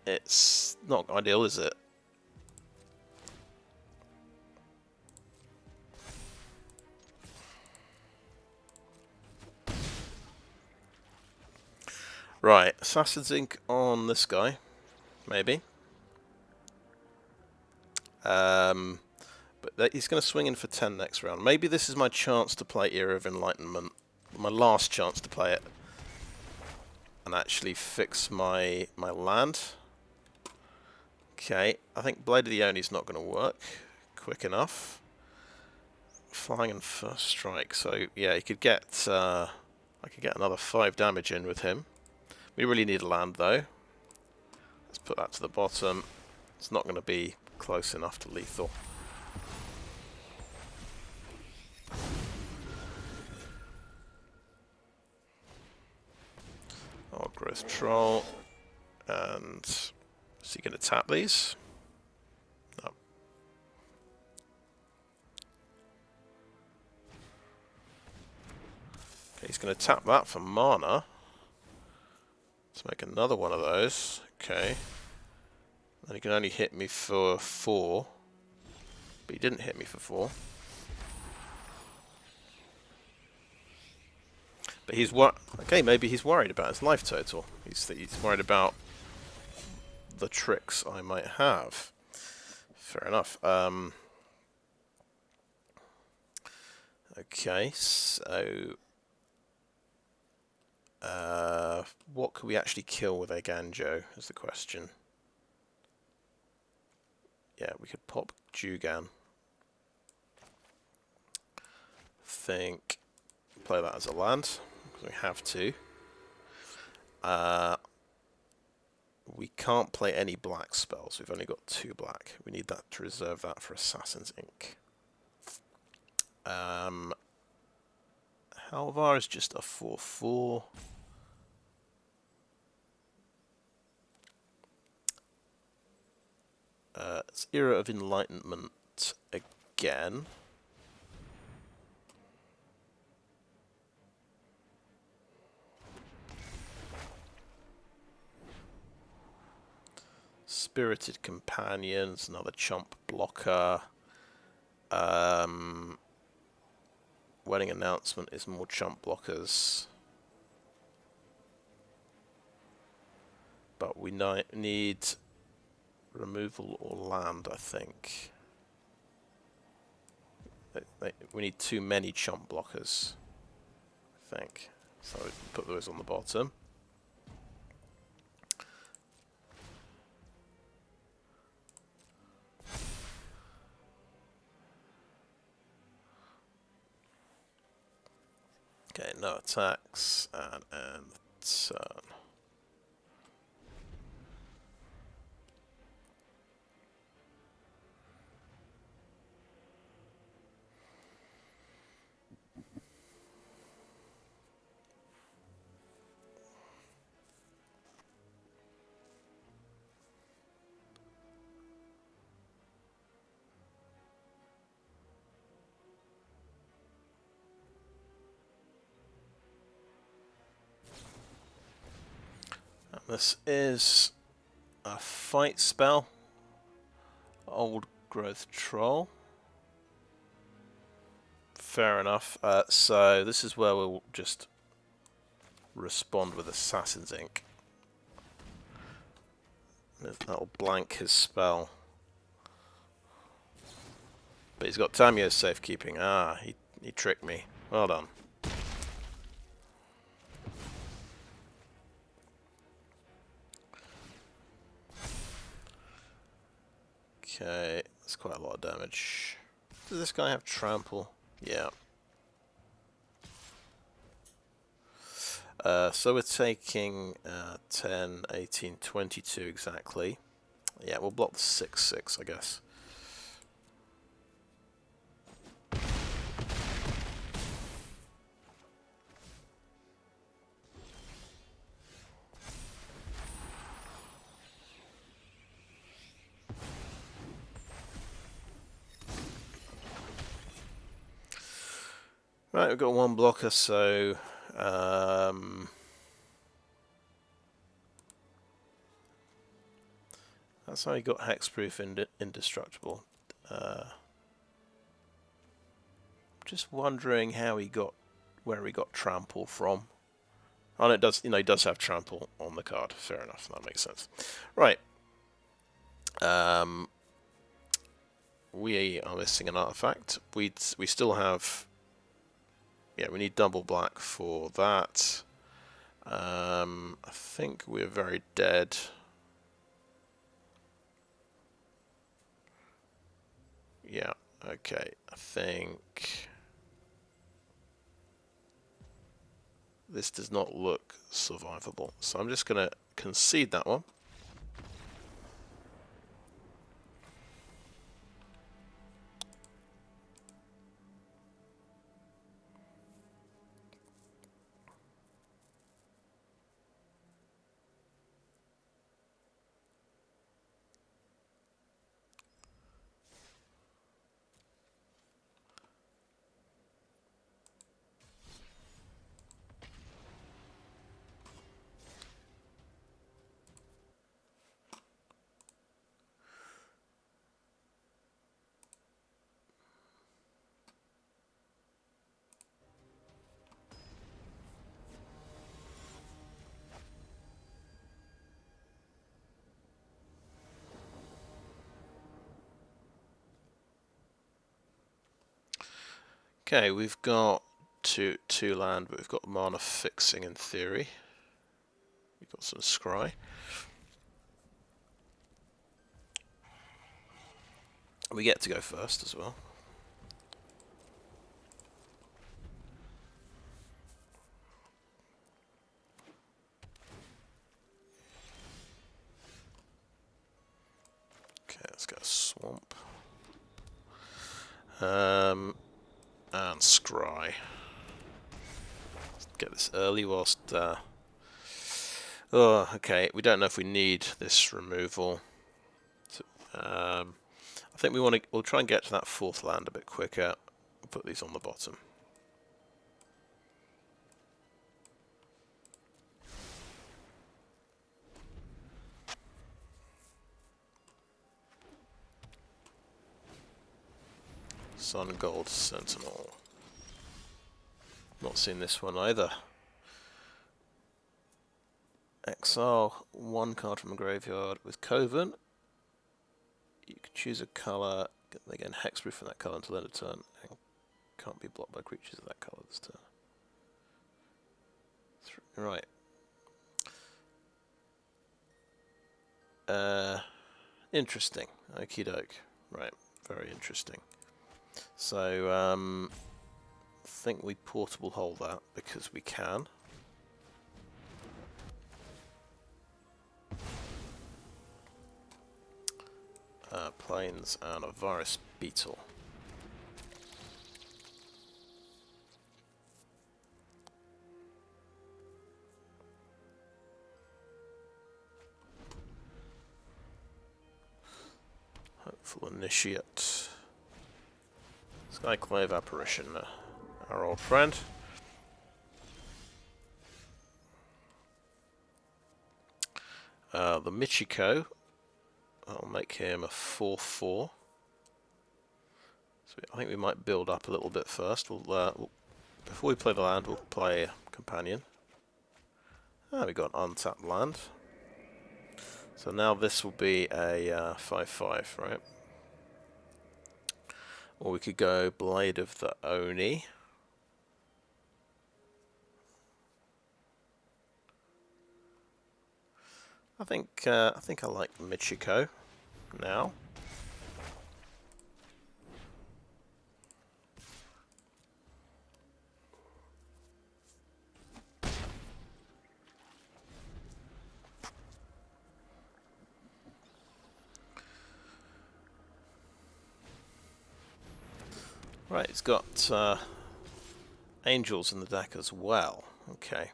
It's not ideal, is it? Right, Assassin's Ink on this guy, maybe. But he's going to swing in for 10 next round. Maybe this is my chance to play Era of Enlightenment. My last chance to play it. And actually fix my land. Okay, I think Blade of the Oni is not going to work quick enough. Flying and first strike, so yeah, he could get I could get another 5 damage in with him. We really need a land though. Let's put that to the bottom. It's not going to be close enough to lethal. Oh, Growth Troll. And is he going to tap these? No. Okay, he's going to tap that for mana. Let's make another one of those. Okay. And he can only hit me for 4. But he didn't hit me for 4. But he's okay, maybe he's worried about his life total. He's worried about the tricks I might have. Fair enough. Okay, so what could we actually kill with Eiganjo is the question. Yeah, we could pop Jugan. Think play that as a land because we have to. We can't play any black spells. We've only got 2 black. We need that to reserve that for Assassin's Ink. Halvar is just a 4/4. It's Era of Enlightenment again. Spirited Companions, another chump blocker. Wedding Announcement is more chump blockers. But we need removal or land, I think. We need too many chump blockers, I think. So we can put those on the bottom. Okay, no attacks, and turn. This is a fight spell. Old growth troll. Fair enough. So this is where we'll just respond with Assassin's Ink. That'll blank his spell. But he's got Tamio's safekeeping. Ah, he tricked me. Well done. Okay, that's quite a lot of damage. Does this guy have trample? Yeah. So we're taking 10, 18, 22 exactly. Yeah, we'll block the 6/6, I guess. Right, we've got one blocker, so that's how he got hexproof indestructible. Just wondering how he got where he got trample from. Oh, and it does, he does have trample on the card. Fair enough, that makes sense. Right. We are missing an artifact. We still have. Yeah, we need double black for that. I think we're very dead. Yeah, okay. I think this does not look survivable. So I'm just going to concede that one. Okay, we've got two land, but we've got mana fixing in theory. We've got some scry. We get to go first as well. Okay, let's go swamp. And scry. Let's get this early whilst. Oh, okay. We don't know if we need this removal. So, I think we'll try and get to that fourth land a bit quicker. We'll put these on the bottom. Sun Gold Sentinel. Not seen this one either. Exile one card from a graveyard with Coven. You can choose a colour, again hexproof from that colour until end of turn, and can't be blocked by creatures of that colour this turn. Right. Interesting. Okie doke. Right. Very interesting. So, I think we portable hold that because we can. Plains and a Virus Beetle. Hopeful Initiate. Skyclave Apparition, our old friend. The Michiko, I'll make him a 4/4. So I think we might build up a little bit first. Before we play the land, we'll play a companion. We got an untapped land. So now this will be a 5/5, right? Or we could go Blade of the Oni. I think I like Michiko now. Right, it's got angels in the deck as well. Okay.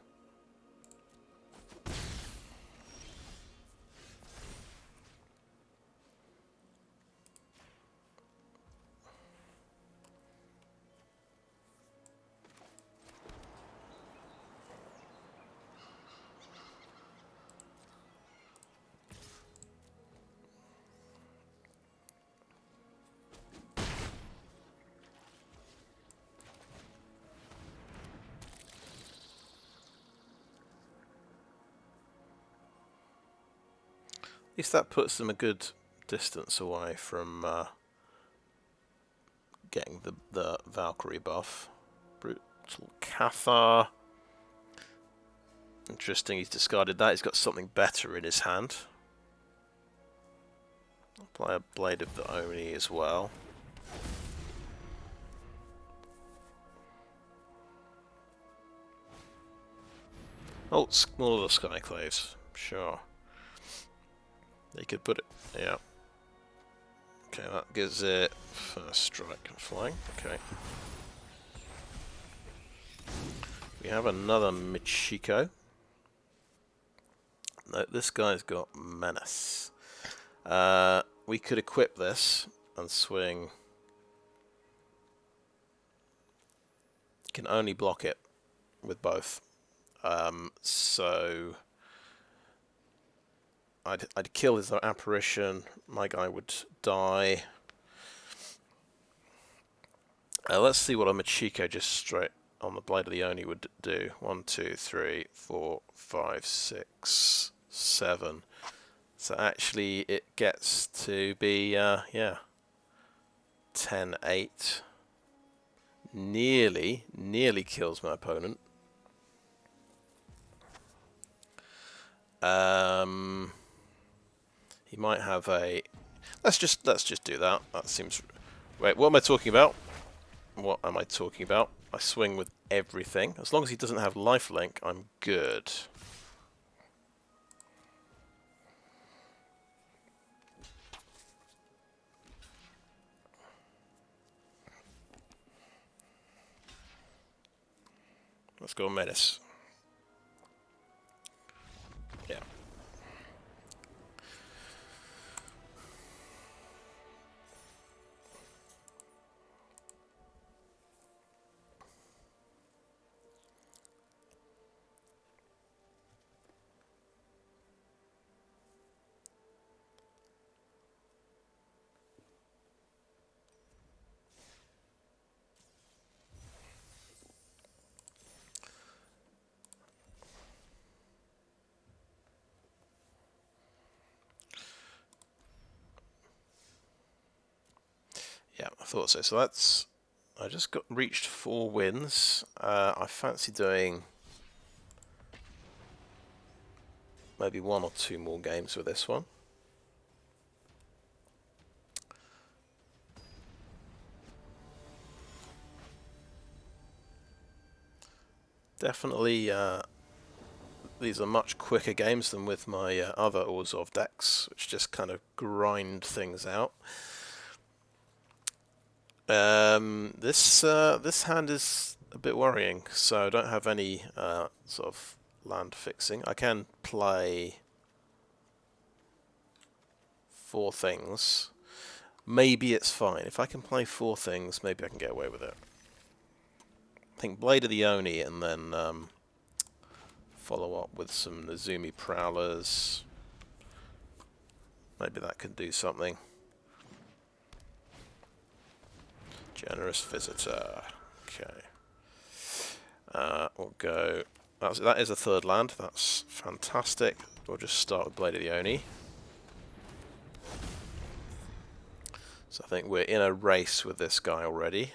At least that puts them a good distance away from getting the Valkyrie buff. Brutal Cathar. Interesting, he's discarded that. He's got something better in his hand. I'll play a Blade of the Oni as well. Oh, smaller Skyclaves. Sure. They could put it, yeah. Okay, that gives it first strike and flying. Okay. We have another Michiko. No, this guy's got Menace. We could equip this and swing. You can only block it with both. So I'd kill his apparition. My guy would die. Let's see what a Michiko just straight on the Blade of the Oni would do. 1, 2, 3, 4, 5, 6, 7. So actually it gets to be, yeah, 10, 8. Nearly kills my opponent. He might have a. Let's just do that. That seems. Wait, what am I talking about? What am I talking about? I swing with everything. As long as he doesn't have lifelink, I'm good. Let's go Menace. Yeah. Yeah, I thought so. So that's. I just reached 4 wins. I fancy doing maybe 1 or 2 more games with this one. Definitely, these are much quicker games than with my other Orzhov decks, which just kind of grind things out. This hand is a bit worrying, so I don't have any sort of land fixing. I can play 4 things. Maybe it's fine. If I can play 4 things, maybe I can get away with it. I think Blade of the Oni and then follow up with some Nezumi Prowlers. Maybe that can do something. Generous visitor. Okay. We'll go... That is a third land. That's fantastic. We'll just start with Blade of the Oni. So I think we're in a race with this guy already.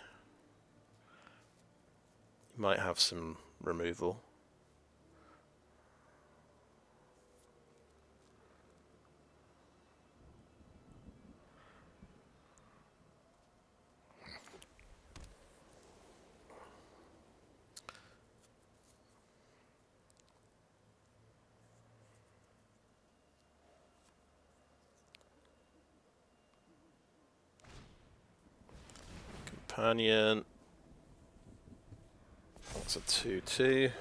He might have some removal. Companion. That's a 2/2.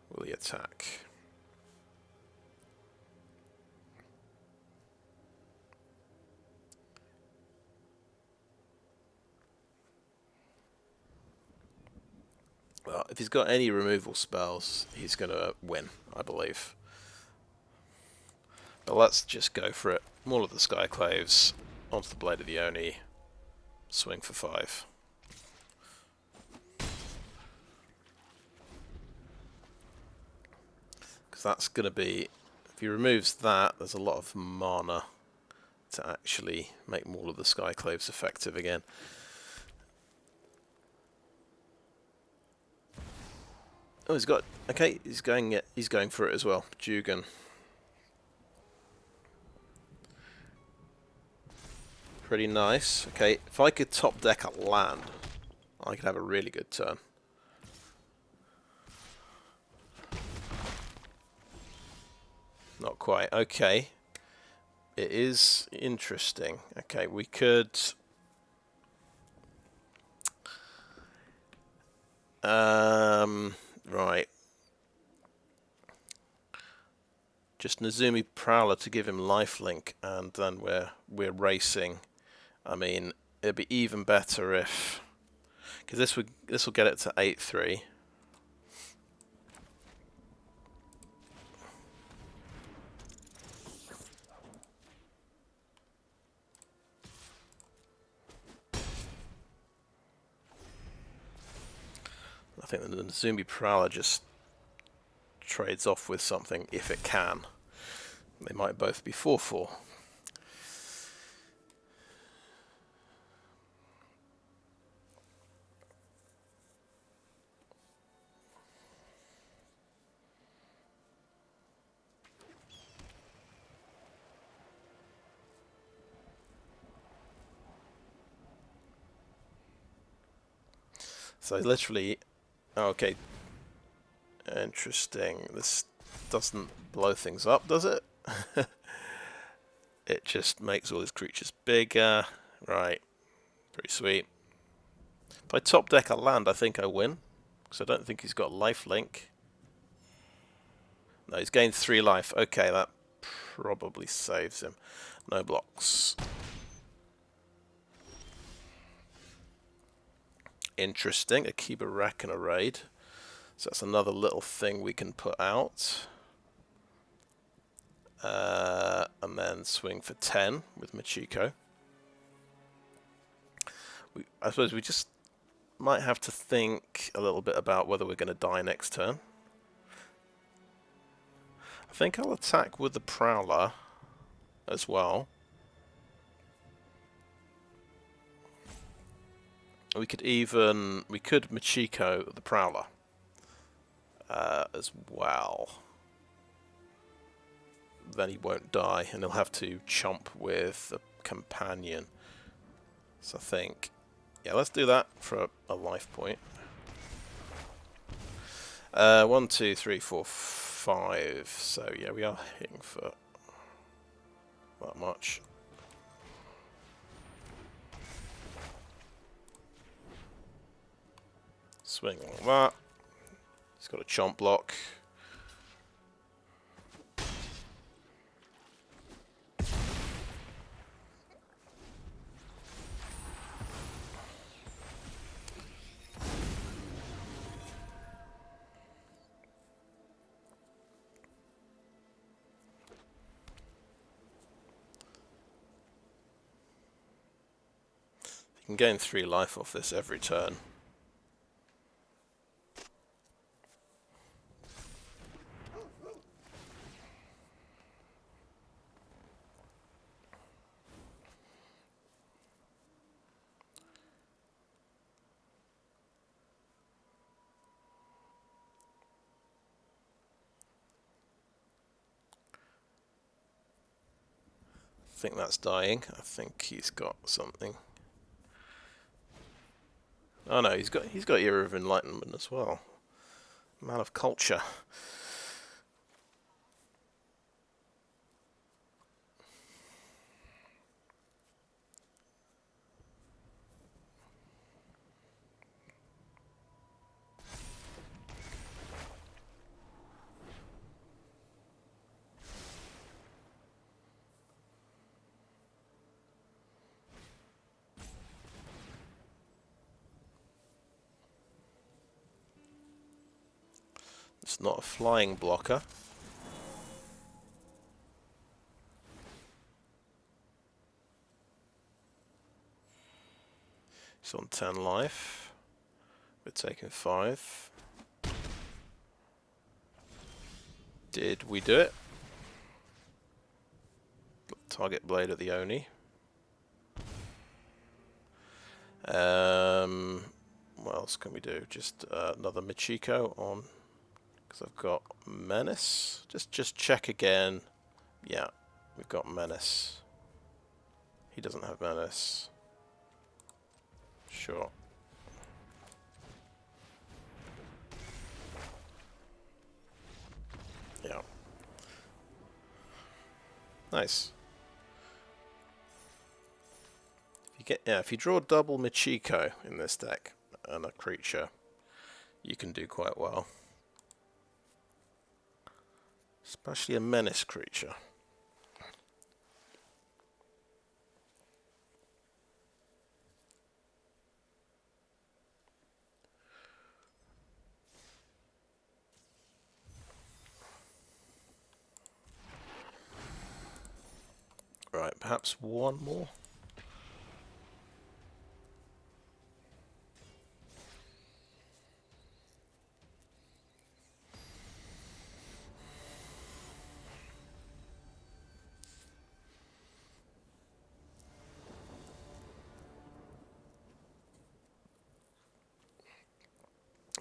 Will he attack? Well, if he's got any removal spells, he's going to win, I believe. But let's just go for it. Maul of the Skyclaves, onto the Blade of the Oni, swing for 5. Because that's going to be... If he removes that, there's a lot of mana to actually make Maul of the Skyclaves effective again. Oh, he's got... Okay, he's going for it as well. Jugan. Pretty nice. Okay, if I could top deck a land, I could have a really good turn. Not quite. Okay. It is interesting. Okay, we could... Right. Just Nezumi Prowler to give him lifelink, and then we're racing. I mean, it'd be even better if... Because this will get it to 8/3. I think the Nezumi Prowler just trades off with something if it can. They might both be 4/4. So literally, okay, interesting. This doesn't blow things up, does it? It just makes all his creatures bigger. Right, pretty sweet. If I top deck a land, I think I win, because I don't think he's got lifelink. No, he's gained 3 life. Okay, that probably saves him. No blocks. Interesting. Okiba Rack and a raid. So that's another little thing we can put out. And then swing for 10 with Michiko. I suppose we just might have to think a little bit about whether we're going to die next turn. I think I'll attack with the Prowler as well. We could Michiko the Prowler as well. Then he won't die, and he'll have to chomp with the companion. So I think, yeah, let's do that for a life point. 1, 2, 3, 4, 5. So yeah, we are hitting for that much. Swing like that. He's got a chomp block. can gain 3 life off this every turn. I think that's dying. I think he's got something. Oh no, he's got Era of Enlightenment as well. Man of culture. It's not a flying blocker. He's on 10 life. We're taking 5. Did we do it? Target blade of the Oni. What else can we do? Just another Michiko on, because I've got Menace. Just check again. Yeah, we've got Menace. He doesn't have Menace. Sure. Yeah. Nice. If you draw double Michiko in this deck and a creature, you can do quite well. Especially a menace creature. Right, perhaps one more.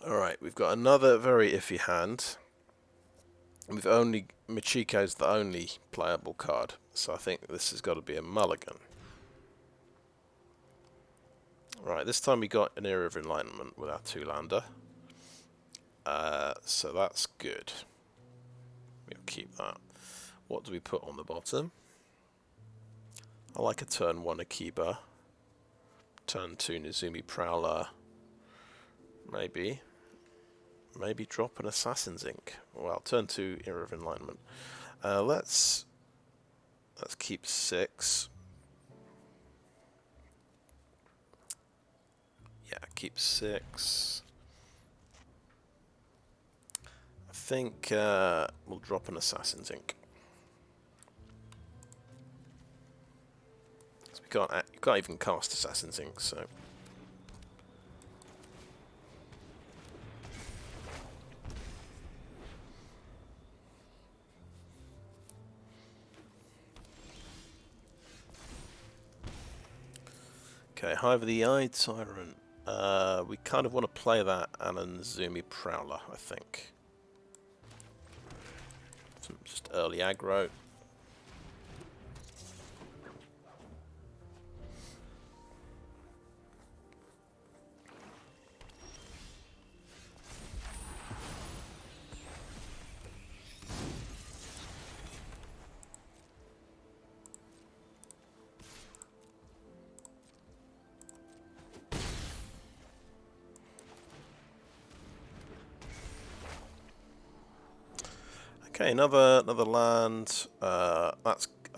Alright, we've got another very iffy hand. Michiko's the only playable card, so I think this has got to be a mulligan. Right, this time we got an Era of Enlightenment with our 2-lander. So that's good. We'll keep that. What do we put on the bottom? I like a turn 1 Okiba. Turn 2 Nezumi Prowler. Maybe drop an Assassin's Ink. Well, turn 2 Era of Enlightenment. Let's keep 6. Yeah, keep 6. I think we'll drop an Assassin's Ink. You can't even cast Assassin's Ink, so. Okay, Hive of the Eye Tyrant. We kind of want to play that and a Nezumi Prowler, I think. Some just early aggro. Okay, another land. I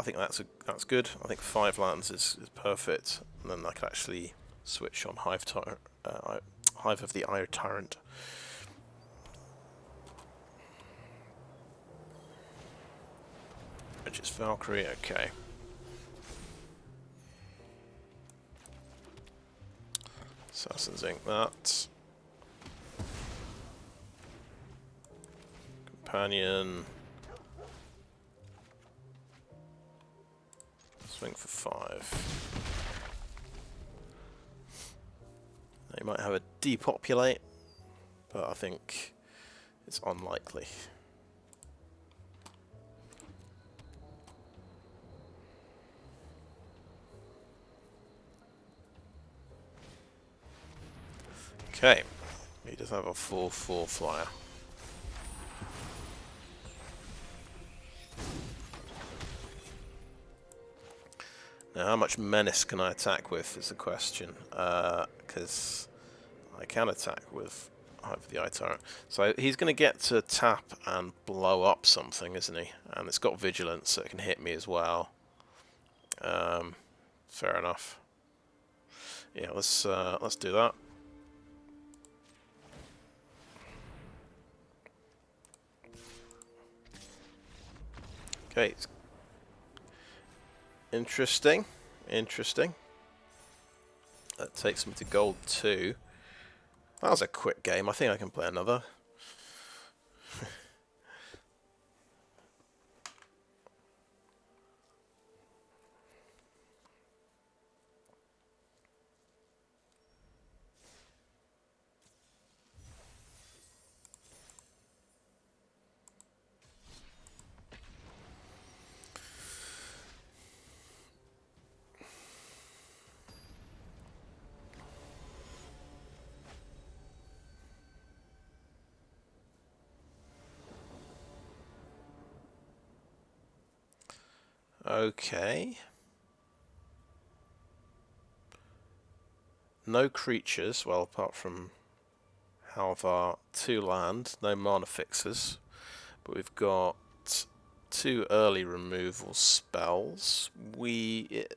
think that's good. I think 5 lands is perfect, and then I can actually switch on Hive of the Eye Tyrant. Which is Valkyrie. Okay. Assassin's Ink that. Companion. Swing for 5. They might have a depopulate, but I think it's unlikely. Okay, he does have a 4/4 flyer. Now, how much menace can I attack with is the question, because I can attack with the Eye Tyrant. So he's going to get to tap and blow up something, isn't he? And it's got vigilance, so it can hit me as well. Fair enough. Yeah, let's do that. Okay. Interesting. Interesting. That takes me to gold 2. That was a quick game. I think I can play another. Okay. No creatures, well, apart from Halvar, 2 land, no mana fixes, but we've got 2 early removal spells. It's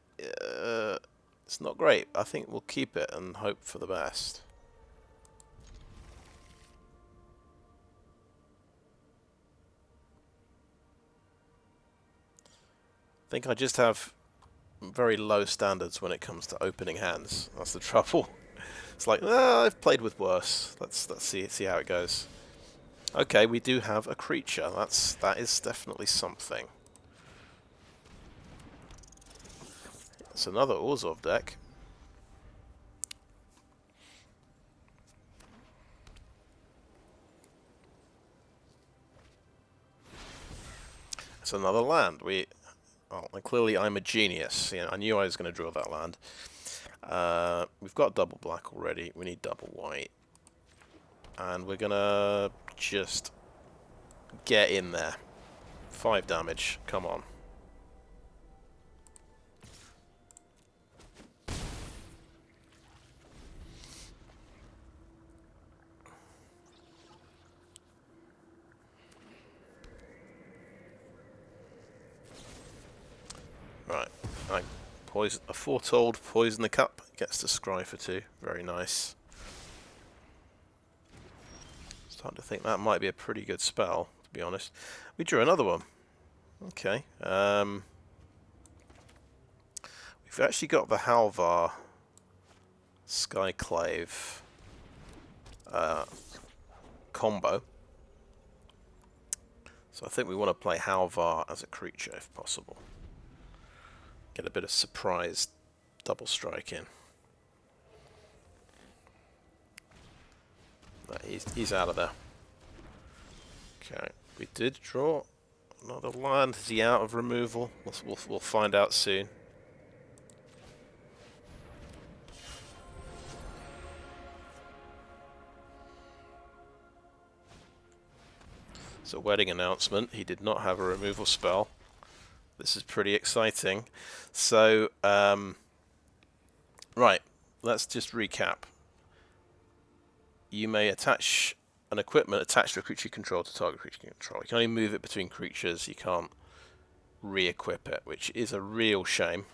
not great. I think we'll keep it and hope for the best. I think I just have very low standards when it comes to opening hands. That's the trouble. It's like, I've played with worse. Let's see how it goes. Okay, we do have a creature. That is definitely something. It's another Orzhov deck. It's another land. Well, clearly I'm a genius. You know, I knew I was going to draw that land. We've got double black already. We need double white. And we're going to just get in there. 5 damage. Come on. Right. A foretold poison the cup. Gets to scry for 2. Very nice. Starting to think that might be a pretty good spell, to be honest. We drew another one. Okay. We've actually got the Halvar Skyclave combo. So I think we want to play Halvar as a creature if possible. Get a bit of surprise double strike in. He's out of there. Okay, we did draw another land. Is he out of removal? We'll find out soon. So, wedding announcement. He did not have a removal spell. This is pretty exciting. So, right, let's just recap. You may attach an equipment attached to a creature you control to target creature you control. You can only move it between creatures. You can't re-equip it, which is a real shame.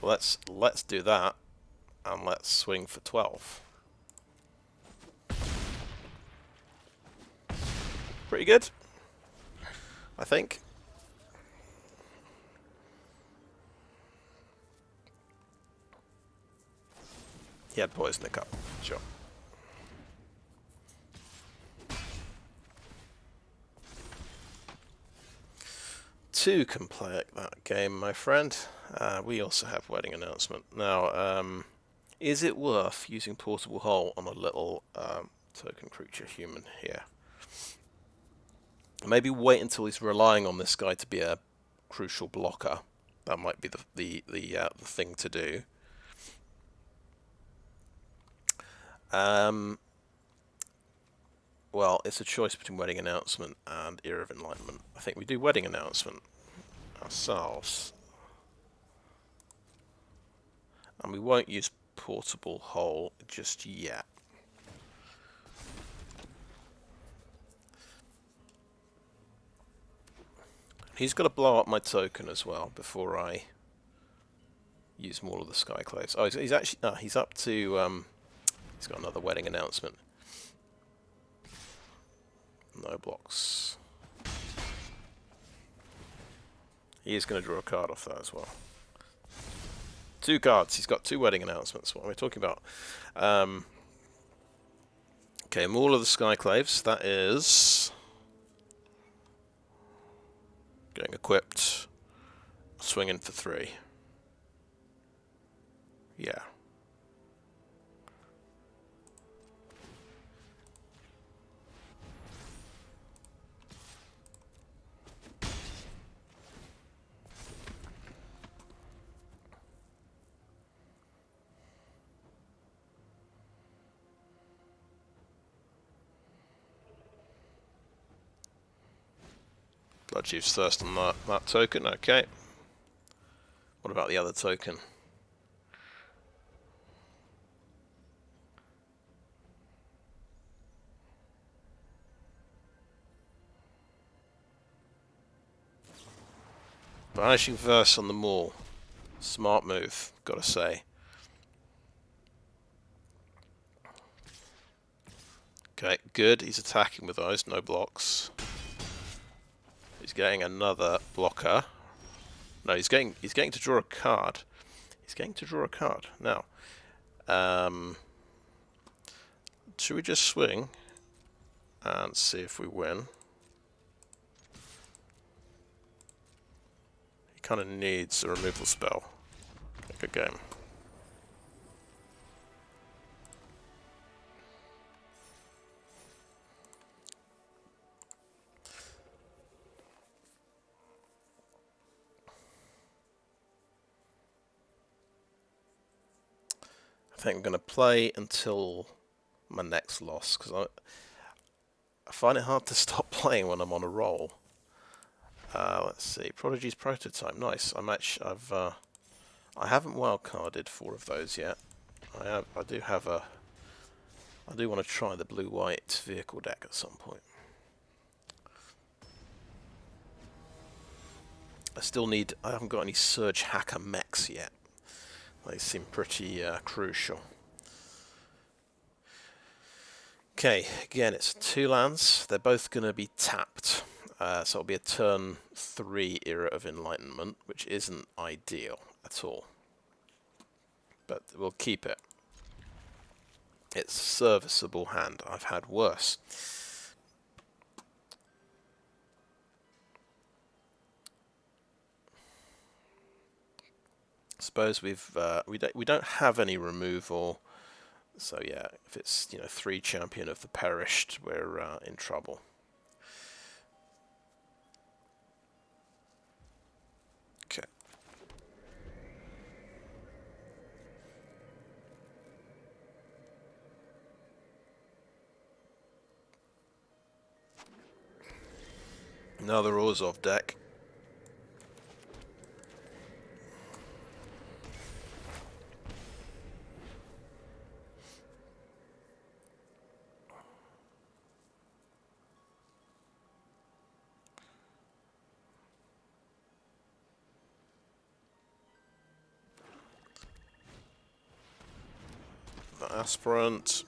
Let's do that, and let's swing for 12. Pretty good, I think. He had poison in the cup. Sure. Two can play that game, my friend. We also have wedding announcement. Now, is it worth using portable hull on a little token creature human here? Maybe wait until he's relying on this guy to be a crucial blocker. That might be the thing to do. Well, it's a choice between wedding announcement and Era of Enlightenment. I think we do wedding announcement ourselves. And we won't use portable hull just yet. He's got to blow up my token as well before I use more of the Skyclaves. Oh, he's actually he's up to he's got another wedding announcement. No blocks. He is going to draw a card off that as well. Two cards. He's got two wedding announcements. What am I talking about? Okay, Maul of the Skyclaves. That is getting equipped. Swinging for 3. Yeah. Bloodchief's Thirst on that token, okay. What about the other token? Banishing Verse on the Maul. Smart move, gotta say. Okay, good. He's attacking with those, no blocks. He's getting another blocker. No, he's getting to draw a card. He's getting to draw a card. Now, should we just swing and see if we win? He kind of needs a removal spell. Good game. I think I'm going to play until my next loss, because I find it hard to stop playing when I'm on a roll. Let's see, Prodigy's Prototype, nice. I haven't wildcarded 4 of those yet. I do want to try the blue-white vehicle deck at some point. I haven't got any Surge Hacker mechs yet. They seem pretty crucial. Okay, again, it's 2 lands. They're both going to be tapped. So it'll be a turn 3 Era of Enlightenment, which isn't ideal at all. But we'll keep it. It's a serviceable hand. I've had worse. I suppose we don't have any removal, so yeah, if it's 3 Champion of the Perished, we're in trouble. Okay. Another Orzhov deck. Aspirant.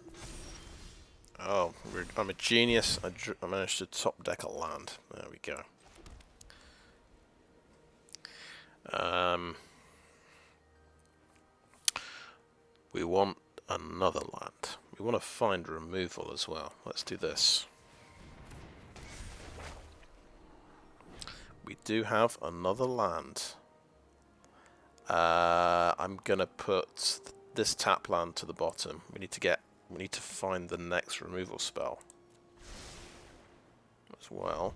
Oh, I'm a genius. I managed to top deck a land. There we go. We want another land. We want to find removal as well. Let's do this. We do have another land. I'm gonna put this tap land to the bottom. We need to find the next removal spell as well.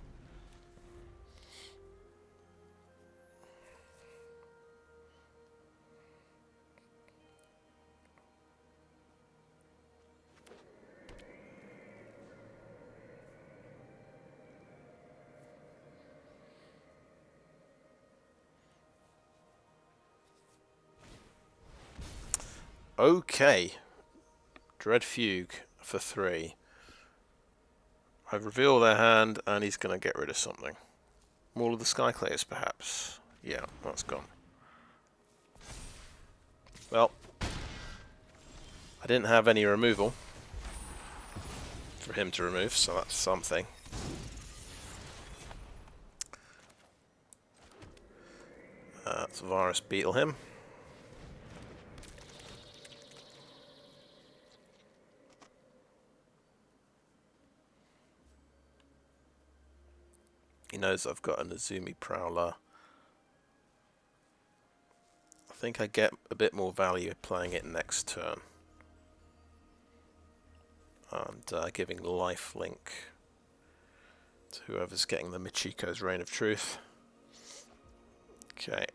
Okay, Dread Fugue for 3. I reveal their hand, and he's going to get rid of something. Maul of the Skyclaves, perhaps. Yeah, that's gone. Well, I didn't have any removal for him to remove, so that's something. Let's Virus Beetle him. He knows I've got a Nezumi Prowler. I think I get a bit more value playing it next turn. And giving lifelink to whoever's getting the Michiko's Reign of Truth. Okay.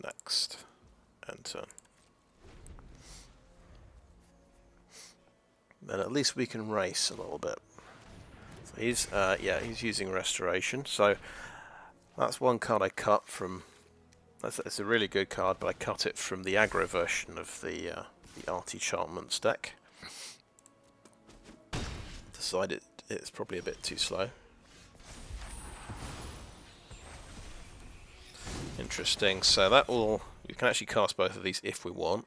Next. End turn. Then at least we can race a little bit. So he's he's using Restoration. So that's one card I cut from. It's a really good card, but I cut it from the aggro version of the Artichantments deck. Decided it's probably a bit too slow. Interesting. So that will, you can actually cast both of these if we want.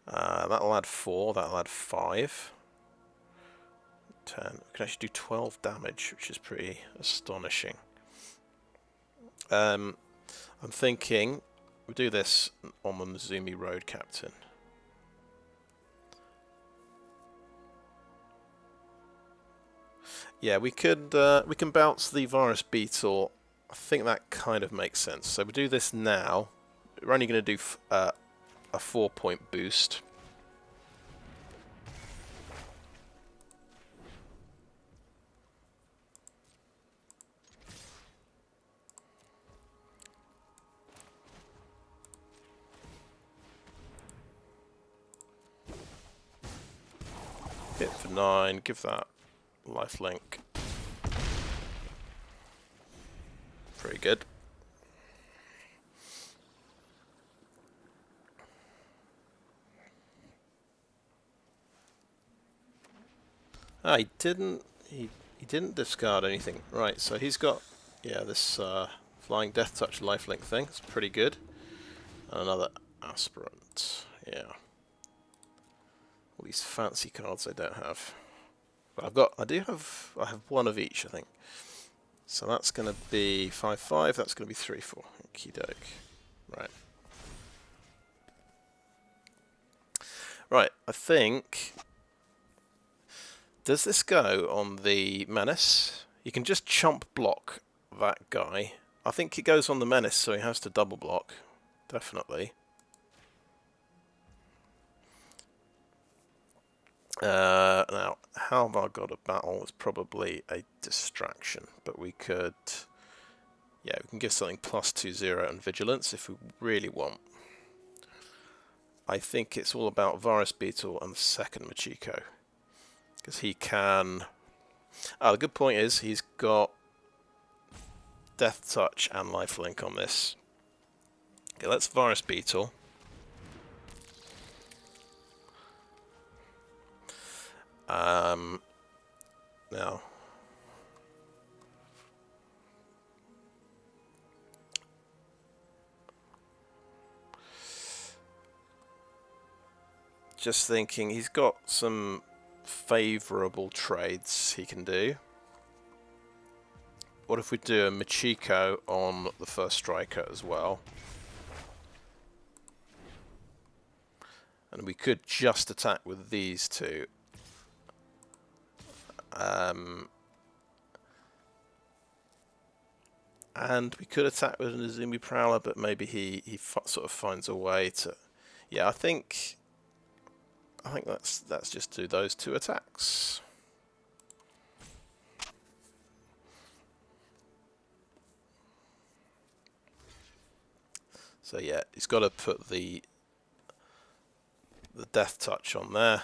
That'll add 4. That'll add 5. 10. We can actually do 12 damage, which is pretty astonishing. I'm thinking we do this on the Nezumi Road Captain. Yeah, we can bounce the Virus Beetle. I think that kind of makes sense. So we do this now. We're only going to do a 4-point boost. Hit for 9. Give that lifelink. Pretty good. Ah, he didn't discard anything. Right, so he's got this flying death touch lifelink thing. It's pretty good. And another aspirant. Yeah. All these fancy cards I don't have. But I have one of each, I think. So that's going to be 5/5. That's going to be 3/4. Okie doke. Right. Right. I think. Does this go on the Menace? You can just chomp block that guy. I think it goes on the Menace, so he has to double block. Definitely. Now, Halvar God of Battle is probably a distraction, but we could, we can give something +2/0 and Vigilance if we really want. I think it's all about Virus Beetle and the second Michiko, because he can. The good point is he's got Death Touch and Lifelink on this. Okay, let's Virus Beetle. Now, just thinking, he's got some favourable trades he can do. What if we do a Michiko on the first striker as well? And we could just attack with these two. And we could attack with a Nezumi Prowler, but maybe he sort of finds a way to... Yeah, I think let's just do those two attacks. So yeah, he's got to put the death touch on there.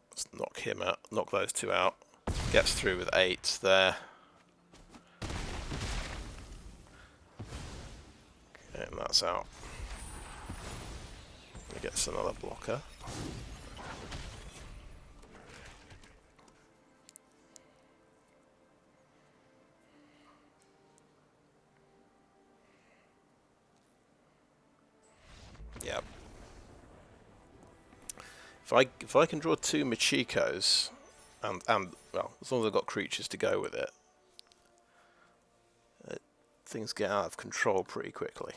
Let's knock him out, knock those two out. Gets through with 8 there. Okay, and that's out. He gets another blocker. Yep. If I can draw 2 Michikos, and well, as long as I've got creatures to go with it, things get out of control pretty quickly.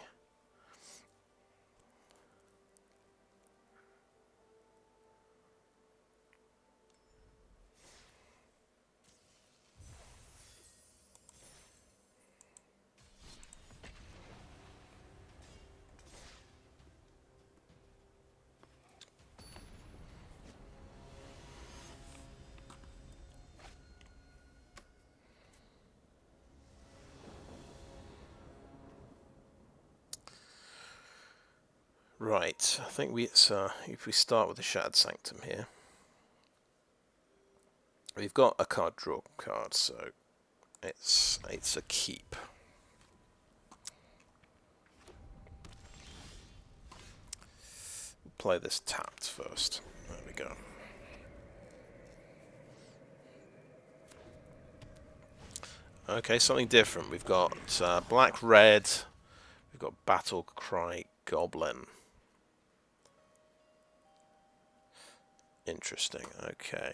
Right, I think if we start with the Shattered Sanctum here, we've got a card draw card, so it's a keep. We'll play this tapped first. There we go. Okay, something different. We've got black red. We've got Battle Cry Goblin. Interesting. Okay.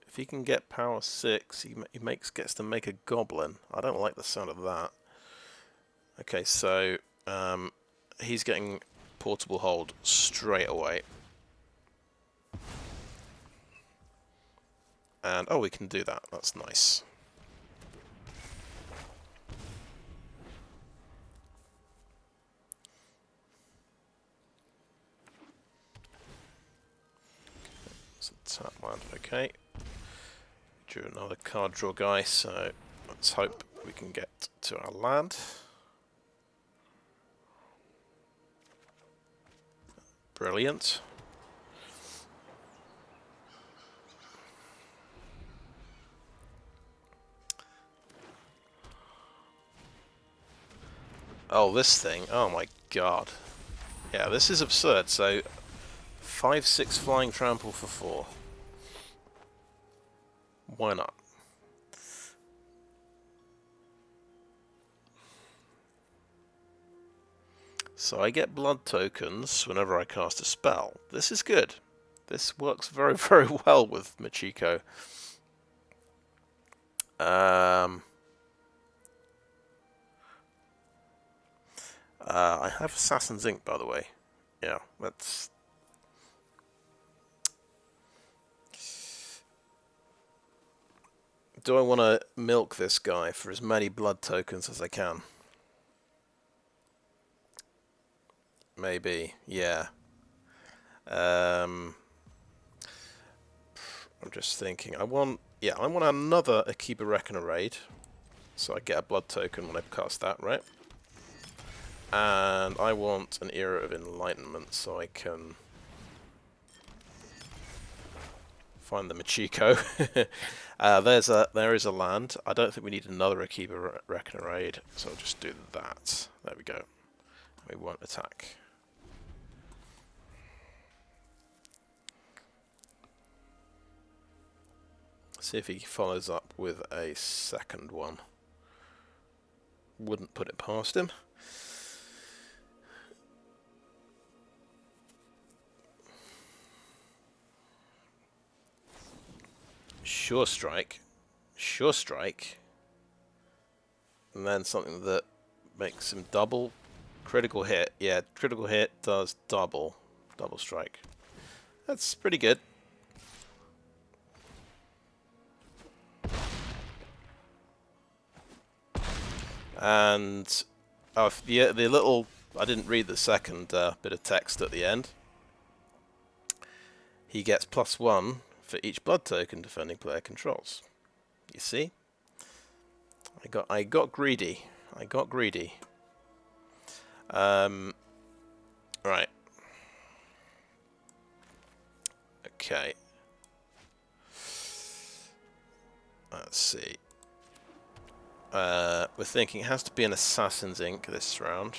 If he can get power 6, he gets to make a goblin. I don't like the sound of that. Okay, so he's getting portable hold straight away. And oh, we can do that. That's nice. Tap land, okay. Drew another card draw guy, so let's hope we can get to our land. Brilliant. Oh, this thing, oh my god. Yeah, this is absurd, so 5/6 flying trample for 4. Why not? So I get blood tokens whenever I cast a spell. This is good. This works very, very well with Michiko. I have Assassin's Ink, by the way. Yeah, that's... Do I want to milk this guy for as many blood tokens as I can? Maybe, yeah. I'm just thinking. I want another Okiba Reckoner raid, so I get a blood token when I cast that, right? And I want an Era of Enlightenment, so I can find the Michiko. There is a land. I don't think we need another Okiba Reckoner raid, so I'll just do that. There we go. We won't attack. See if he follows up with a second one. Wouldn't put it past him. Sure Strike. Sure Strike. And then something that makes him double. Critical hit. Yeah, critical hit does double strike. That's pretty good. And the little, I didn't read the second bit of text at the end. He gets +1 for each blood token defending player controls. You see? I got greedy. I got greedy. Right. Okay. Let's see. We're thinking it has to be an Assassin's Ink this round.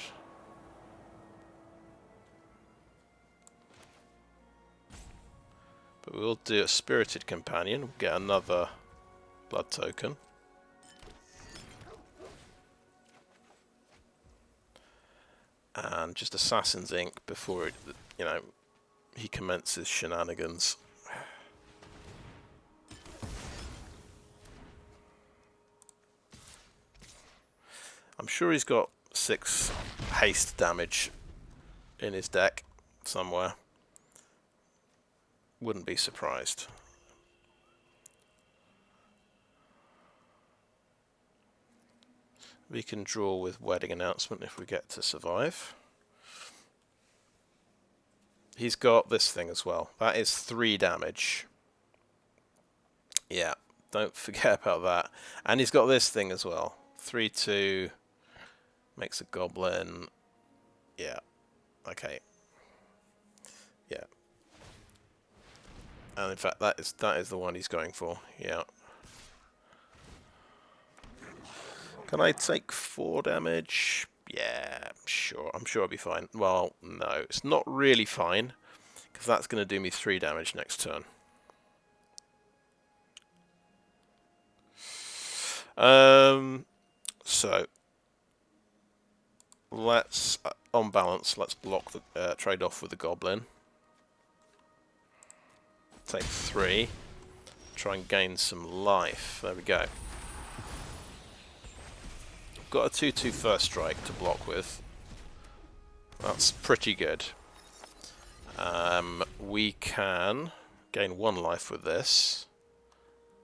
But we'll do a Spirited Companion. We'll get another blood token. And just Assassin's Ink before, he commences shenanigans. I'm sure he's got 6 haste damage in his deck somewhere. Wouldn't be surprised. We can draw with Wedding Announcement if we get to survive. He's got this thing as well. That is 3 damage. Yeah, don't forget about that. And he's got this thing as well. 3/2 makes a goblin. Yeah. Okay. Yeah. And in fact, that is the one he's going for. Yeah. Can I take 4 damage? Yeah, sure. I'm sure I'll be fine. Well, no, it's not really fine, because that's going to do me 3 damage next turn. So let's, on balance, let's block the trade off with the goblin. Take 3. Try and gain some life. There we go. Got a 2/2 first strike to block with. That's pretty good. We can gain 1 life with this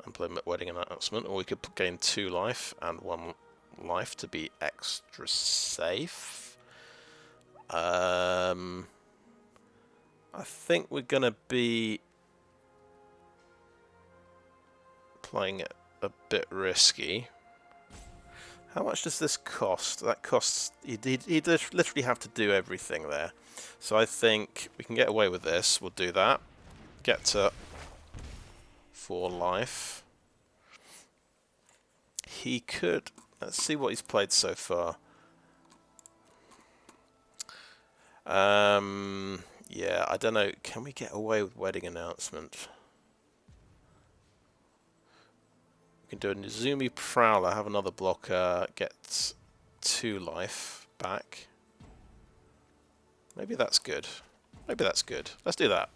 and play Wedding Announcement, or we could gain 2 life and 1 life to be extra safe. I think we're gonna be playing it a bit risky. How much does this cost? That costs... He'd literally have to do everything there. So I think we can get away with this. We'll do that. Get to 4 life. He could... Let's see what he's played so far. Yeah, I don't know. Can we get away with Wedding Announcement? We can do a Nezumi Prowler, have another blocker, get 2 life back. Maybe that's good. Maybe that's good. Let's do that.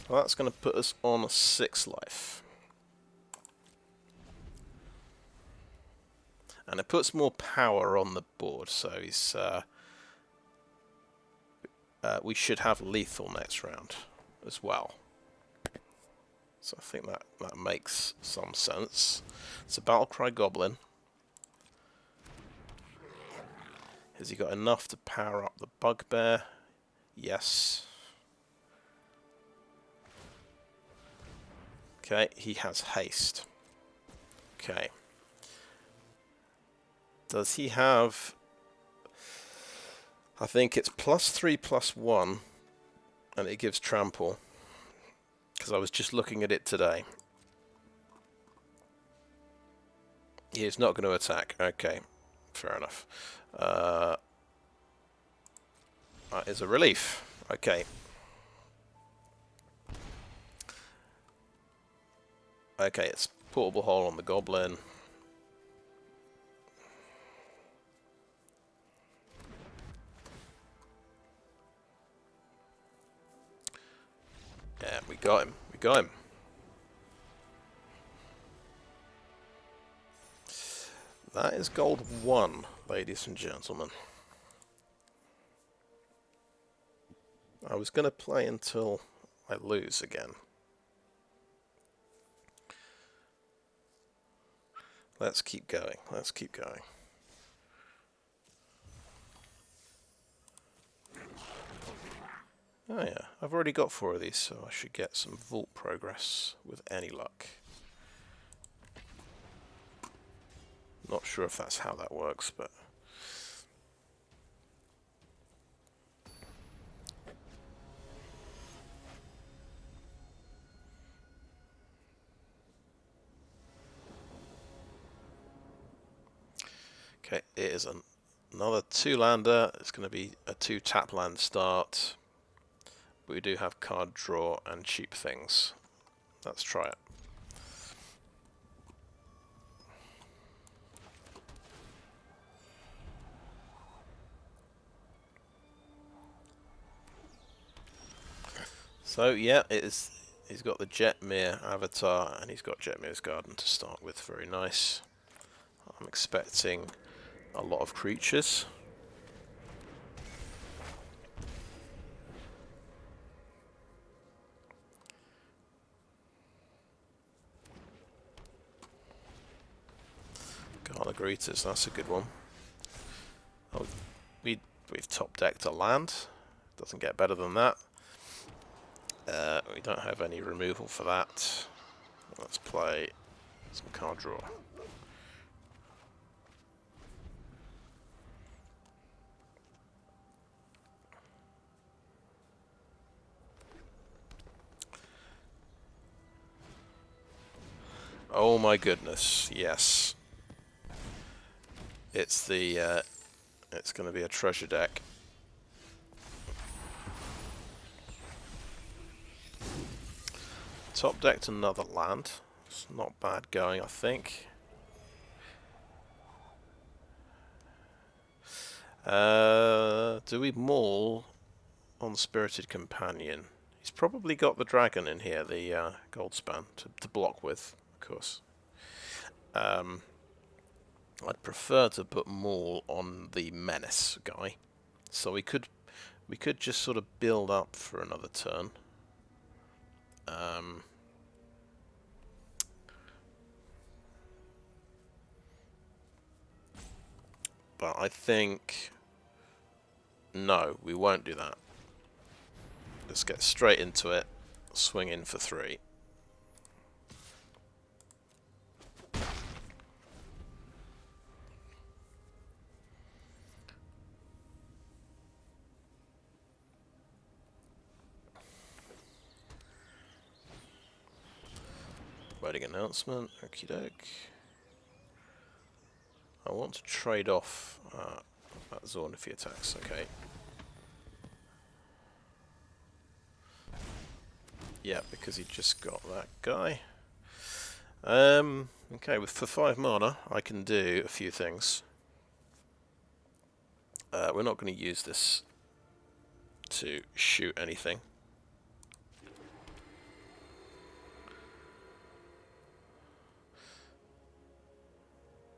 Well, that's going to put us on 6 life. And it puts more power on the board, so he's... we should have lethal next round as well. So I think that makes some sense. It's a Battlecry Goblin. Has he got enough to power up the Bugbear? Yes. Okay, he has haste. Okay. Does he have... I think it's +3/+1, and it gives trample, because I was just looking at it today. He is not going to attack. Okay, fair enough. That is a relief. Okay. Okay, it's Portable Hole on the Goblin. Yeah, We got him. We got him. That is gold 1, ladies and gentlemen. I was going to play until I lose again. Let's keep going. Let's keep going. Oh yeah, I've already got 4 of these, so I should get some vault progress with any luck. Not sure if that's how that works, but... Okay, it is another 2-lander. It's going to be a 2-tap land start. But we do have card draw and cheap things. Let's try it. So yeah, he's got the Jetmir avatar and he's got Jetmir's Garden to start with. Very nice. I'm expecting a lot of creatures. Garnagritas, that's a good one. Oh, we've top decked a land. Doesn't get better than that. We don't have any removal for that. Let's play some card draw. Oh my goodness, yes. It's the it's going to be a treasure deck. Top decked another land. It's not bad going, I think. Do we Maul on Spirited Companion? He's probably got the dragon in here, the Goldspan, to block with, of course. I'd prefer to put Maul on the Menace guy, so we could just sort of build up for another turn. But I think no, we won't do that. Let's get straight into it. Swing in for 3. Wedding announcement. Okie doke. I want to trade off that Zorn if he attacks. Okay. Yeah, because he just got that guy. Okay, for 5 mana, I can do a few things. We're not going to use this to shoot anything.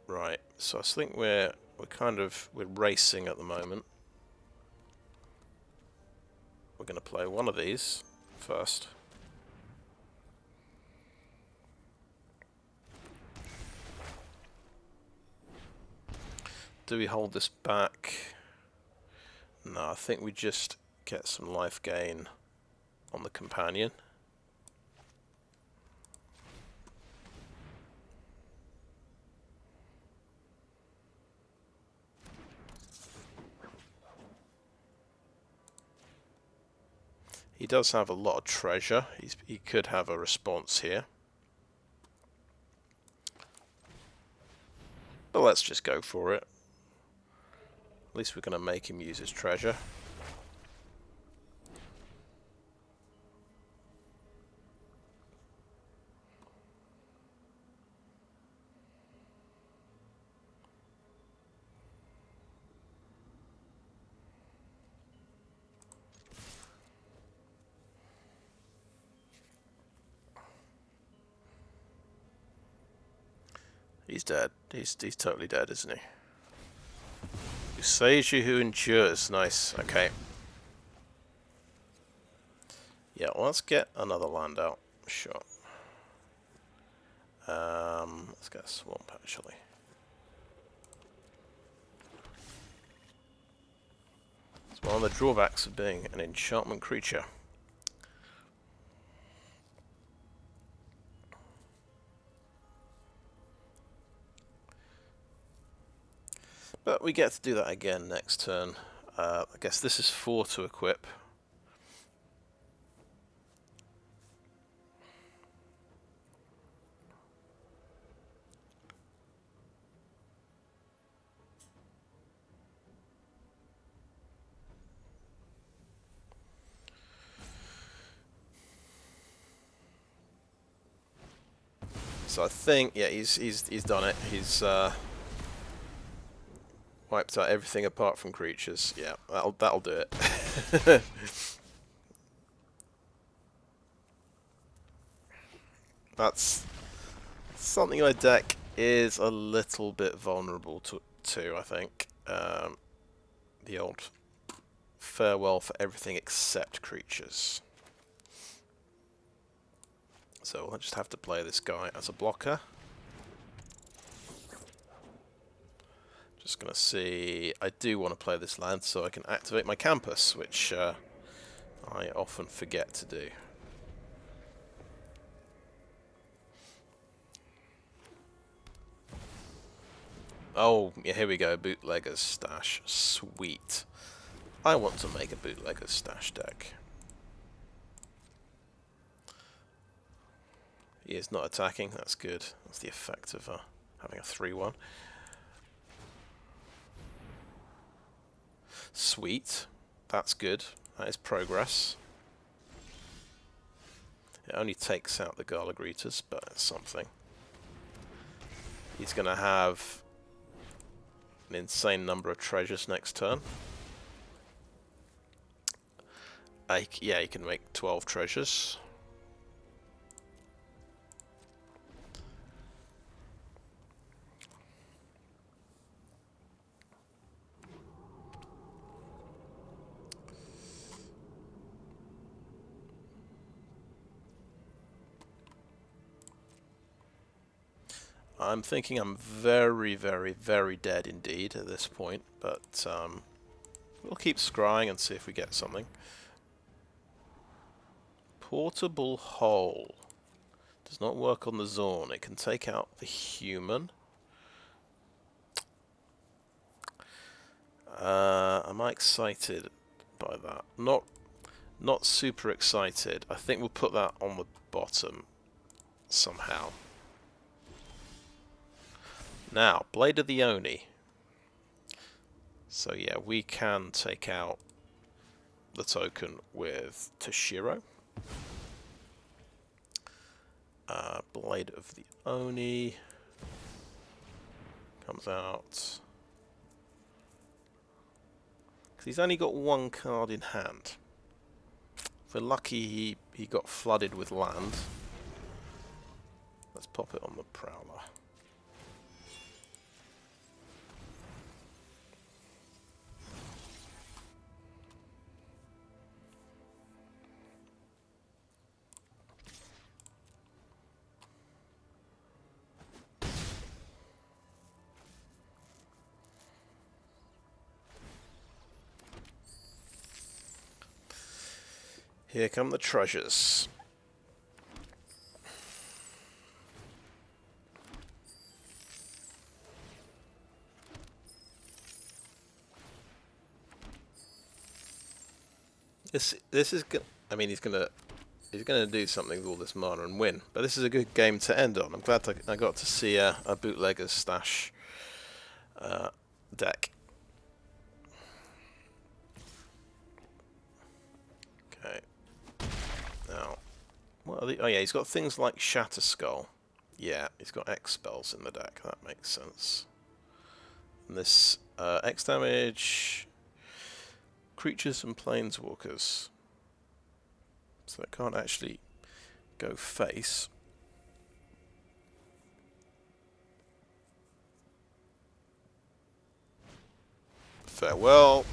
Right, so I think we're racing at the moment. We're going to play one of these first. Do we hold this back? No, I think we just get some life gain on the companion. He does have a lot of treasure. He could have a response here. But let's just go for it. At least we're going to make him use his treasure. He's dead. He's totally dead, isn't he? Usagi who endures. Nice. Okay. Yeah, well, let's get another land out. Sure. Let's get a swamp, actually. It's one of the drawbacks of being an enchantment creature. But we get to do that again next turn. I guess this is 4 to equip. So I think, yeah, he's done it. He's wiped out everything apart from creatures. Yeah, that'll do it. That's something my deck is a little bit vulnerable to I think. The old farewell for everything except creatures. So I'll just have to play this guy as a blocker. Just gonna see, I do want to play this land so I can activate my campus, which I often forget to do. Oh, yeah, here we go, Bootlegger's Stash. Sweet. I want to make a Bootlegger's Stash deck. He is not attacking, that's good. That's the effect of having a 3-1. Sweet. That's good. That is progress. It only takes out the Garligritas, but it's something. He's going to have an insane number of treasures next turn. Yeah, he can make 12 treasures. I'm thinking I'm very, very, very dead indeed at this point, but we'll keep scrying and see if we get something. Portable Hole. Does not work on the Zorn. It can take out the human. Am I excited by that? Not super excited. I think we'll put that on the bottom somehow. Now, Blade of the Oni. So yeah, we can take out the token with Toshiro. Blade of the Oni comes out. Because he's only got 1 card in hand. If we're lucky, he got flooded with land. Let's pop it on the Prowler. Here come the treasures. This is good. I mean, he's gonna do something with all this mana and win. But this is a good game to end on. I'm glad I got to see a Bootlegger's Stash deck. Okay. Now, what are the? Oh yeah, he's got things like Shatter Skull. Yeah, he's got X spells in the deck. That makes sense. And this X damage, creatures and planeswalkers. So it can't actually go face. Farewell.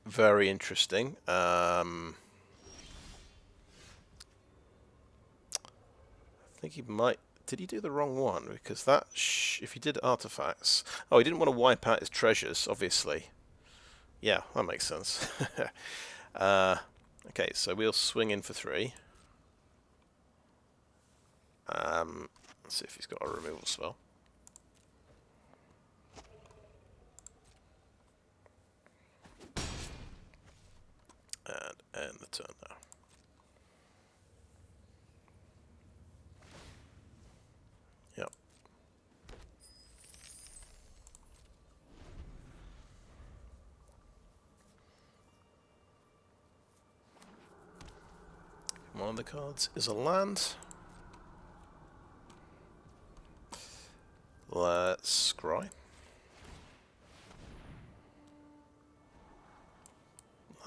Very interesting. I think he might... Did he do the wrong one? Because that... if he did artifacts... Oh, he didn't want to wipe out his treasures, obviously. Yeah, that makes sense. Okay, so we'll swing in for 3. Let's see if he's got a removal spell. And end the turn now. Yep. One of the cards is a land. Let's scry.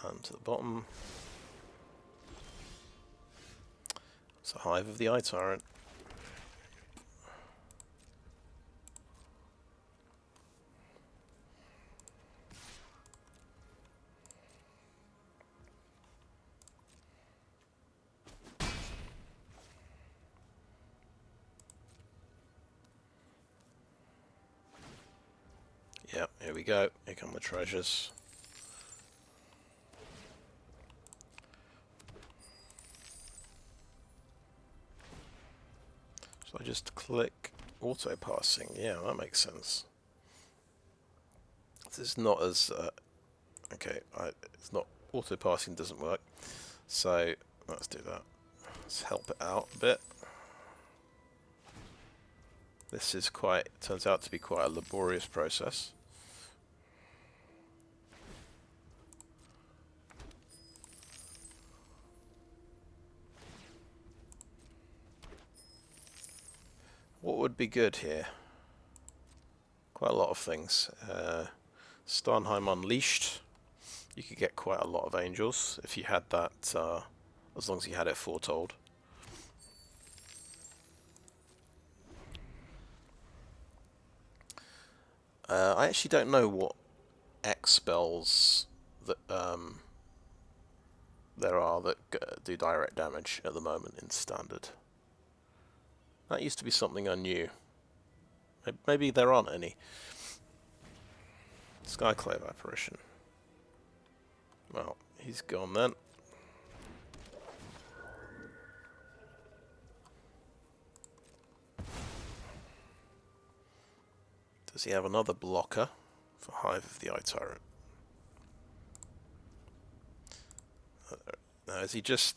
Land to the bottom. It's a Hive of the Eye Tyrant. Yep, here we go. Here come the treasures. So I just click auto passing. Yeah, that makes sense. This is not as okay. It's not auto passing doesn't work. So let's do that. Let's help it out a bit. This is turns out to be quite a laborious process. What would be good here? Quite a lot of things. Starnheim Unleashed. You could get quite a lot of angels if you had that, as long as you had it foretold. I actually don't know what X spells that there are that do direct damage at the moment in Standard. That used to be something I knew. Maybe there aren't any. Skyclave Apparition. Well, he's gone then. Does he have another blocker for Hive of the Eye Tyrant? No, is he just...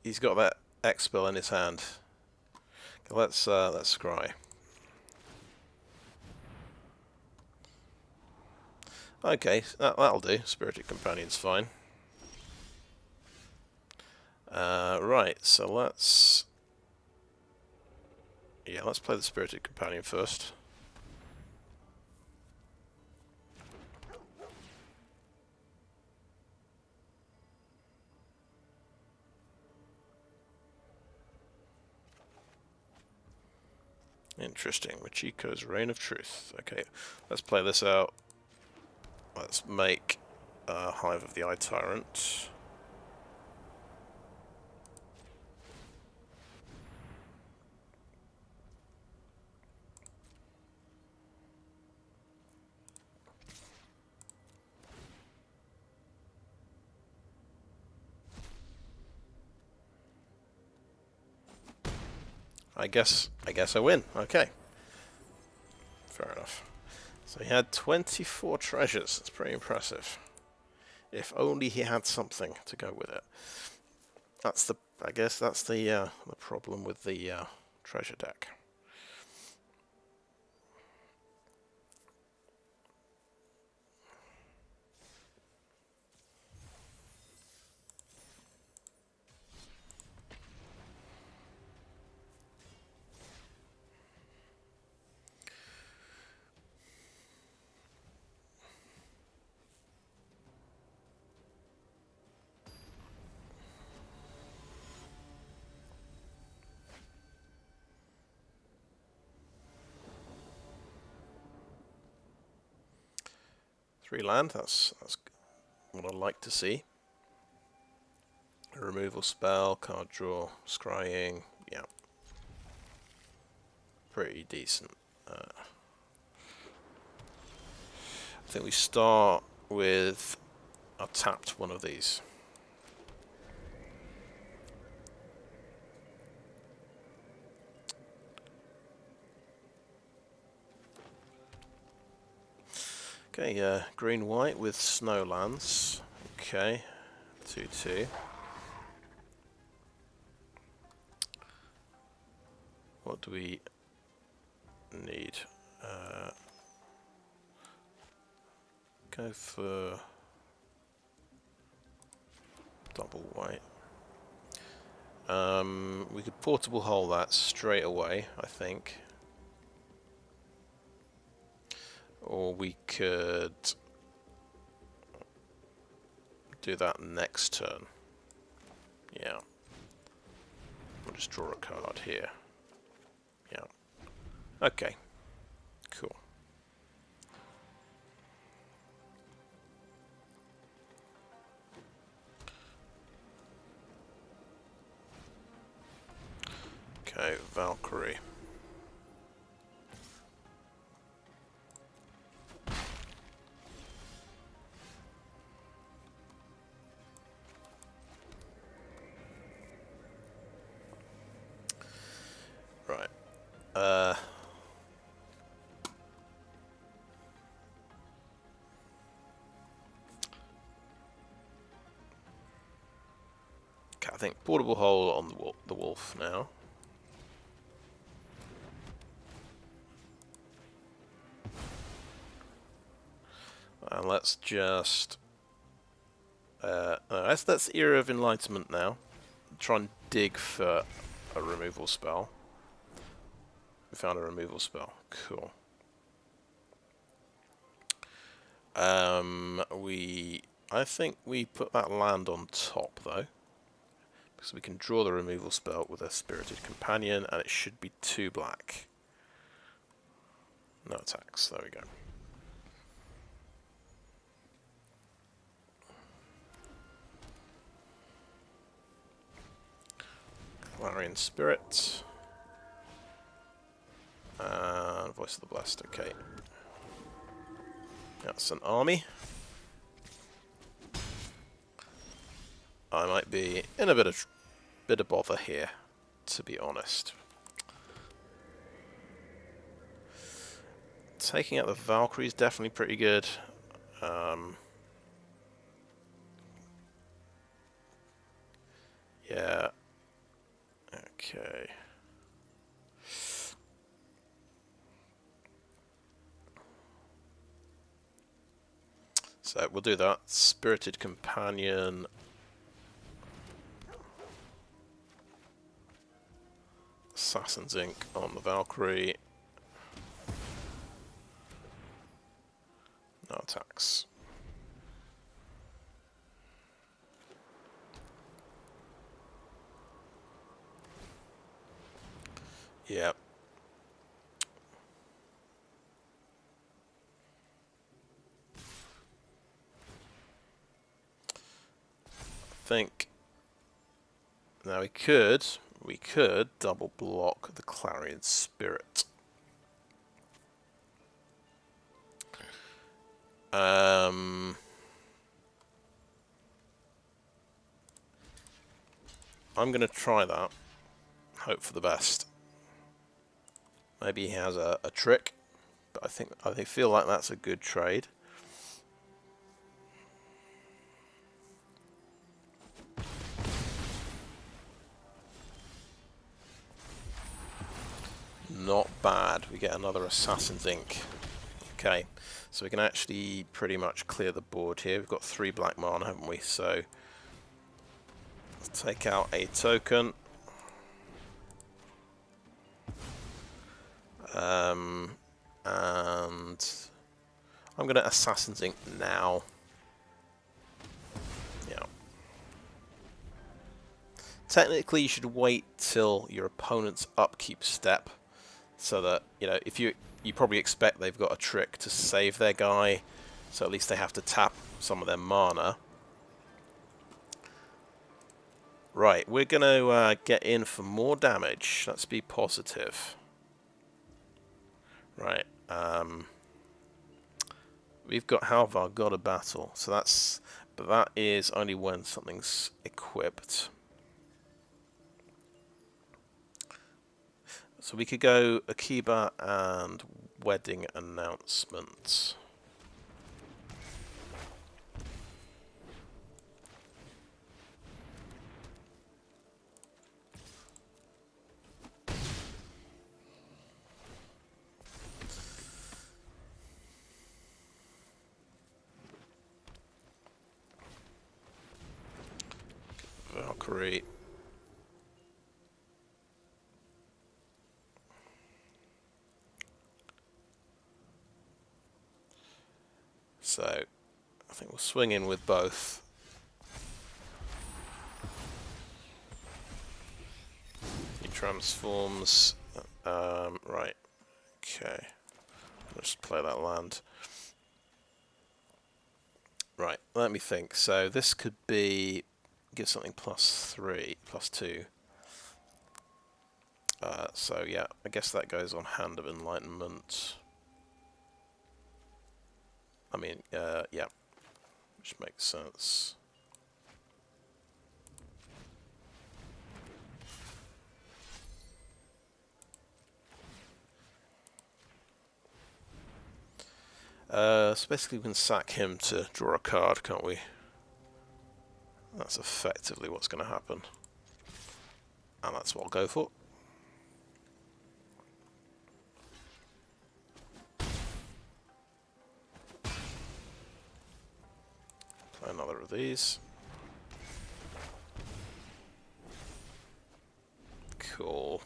He's got that X spell in his hand. Okay, let's scry. Okay, that'll do. Spirited Companion's fine. Right, so let's play the Spirited Companion first. Interesting. Michiko's Reign of Truth. Okay, let's play this out. Let's make Hive of the Eye Tyrant. I guess I win. Okay. Fair enough. So he had 24 treasures. That's pretty impressive. If only he had something to go with it. I guess that's the problem with the treasure deck. 3 land. That's what I like to see. A removal spell, card draw, scrying. Yeah, pretty decent. I think we start with a tapped one of these. Okay, green-white with snowlands. Okay, 2/2. What do we need? Go for double white. We could portable hole that straight away, I think. Or we could do that next turn. Yeah. We'll just draw a card here. Yeah. Okay. Cool. Okay, Valkyrie. Right. Okay, I think portable hole on the wolf now. And let's just that's Era of Enlightenment now. Try and dig for a removal spell. We found a removal spell. Cool. I think we put that land on top though, because we can draw the removal spell with a Spirited Companion, and it should be 2 black. No attacks. There we go. Clarion Spirit. And Voice of the Blessed, okay. That's an army. I might be in a bit of bother here, to be honest. Taking out the Valkyrie is definitely pretty good. Yeah. Okay. So we'll do that. Spirited Companion. Assassin's Ink on the Valkyrie. No attacks. Yep. I think now we could double block the Clarion Spirit. I'm gonna try that. Hope for the best. Maybe he has a trick, but I feel like that's a good trade. Not bad. We get another Assassin's Ink. Okay, so we can actually pretty much clear the board here. We've got 3 black mana, haven't we? So let's take out a token. And I'm going to Assassin's Ink now. Yeah. Technically, you should wait till your opponent's upkeep step, so that, you know, if you probably expect they've got a trick to save their guy, So at least they have to tap some of their mana. Right, we're going to get in for more damage. Let's be positive. Right, we've got Halvar, God of Battle. So that's... But that is only when something's equipped. So we could go Okiba and Wedding Announcement. Valkyrie. So, I think we'll swing in with both. He transforms. Right. Okay. Let's play that land. Right, let me think. So this could be... Give something +3, +2. So yeah, I guess that goes on Hand of Enlightenment. I mean, yeah, which makes sense. So basically we can sack him to draw a card, can't we? That's effectively what's going to happen. And that's what I'll go for. Play another of these. Cool.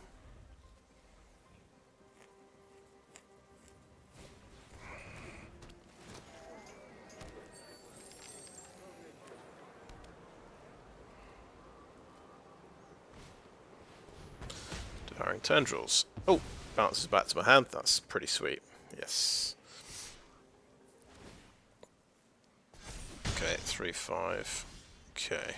Devouring Tendrils. Oh, bounces back to my hand. That's pretty sweet. Yes. Okay, 3/5. Okay.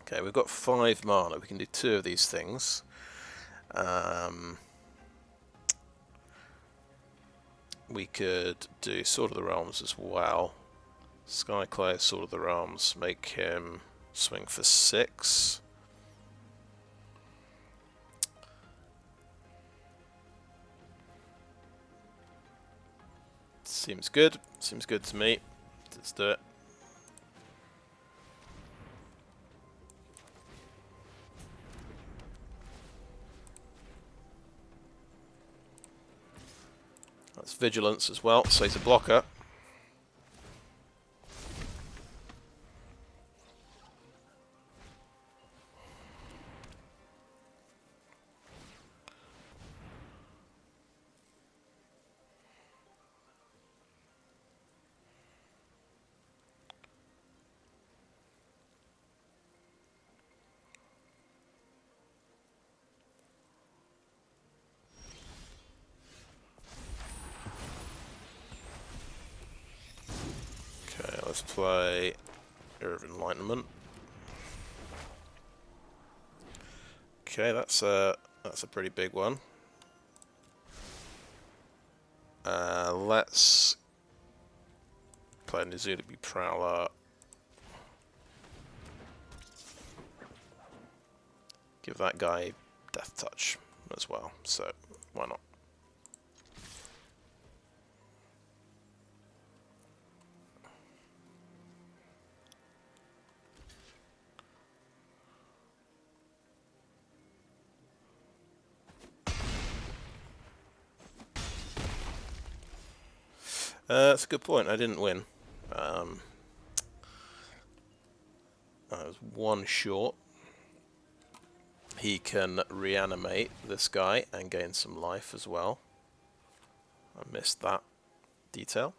Okay, we've got 5 mana. We can do 2 of these things. We could do Sword of the Realms as well. Skyclaves, Sword of the Realms, make him swing for 6. Seems good. Seems good to me. Let's do it. That's Vigilance as well, so he's a blocker. Okay, let's play Era of Enlightenment. Okay, that's a pretty big one. Let's play Nezumi Prowler. Give that guy Death Touch as well, so why not? That's a good point. I didn't win. I was 1 short. He can reanimate this guy and gain some life as well. I missed that detail.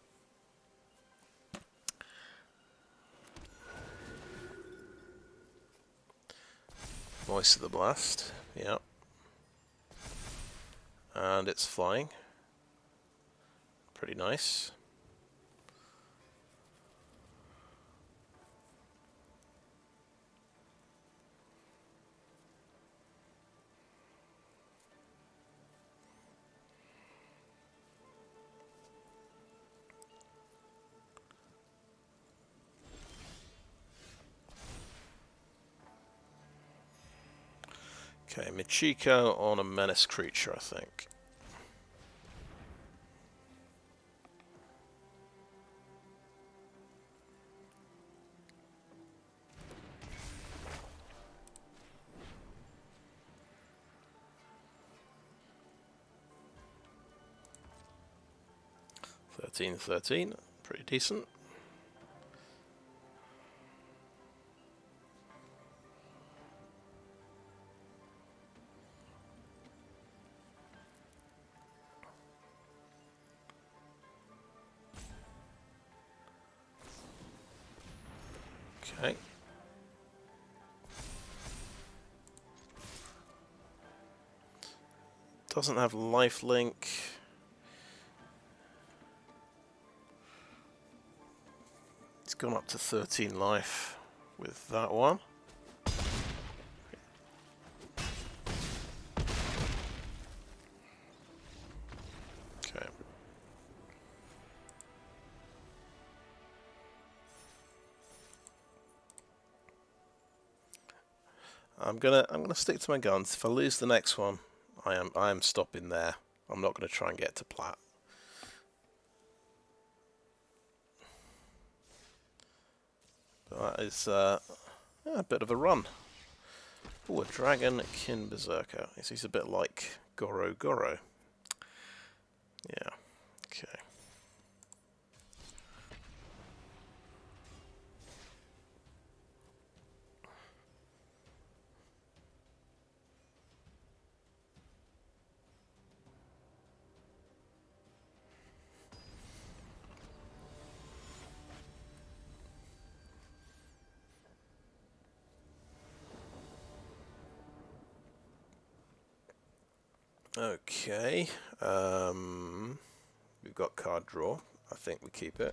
Voice of the Blast. Yep. and it's flying. Pretty nice. Okay, Michiko on a menace creature, I think. $13, pretty decent. Okay. Doesn't have lifelink. It's gone up to 13 life with that one. Okay. I'm gonna stick to my guns. If I lose the next one, I am stopping there. I'm not gonna try and get to plat. But that is a bit of a run. Oh, a Dragon Kin Berserker. He's a bit like Goro Goro. Yeah. Okay. Okay, we've got card draw. I think we keep it.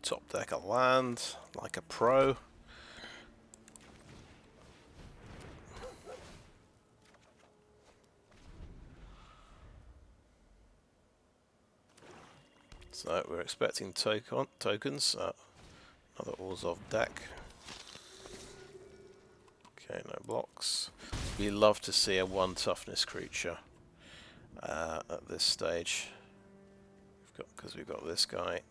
Top deck a land, like a pro. So we're expecting tokens. Another Orzhov deck. Okay, no blocks. We love to see a 1 toughness creature at this stage. Because we've got this guy.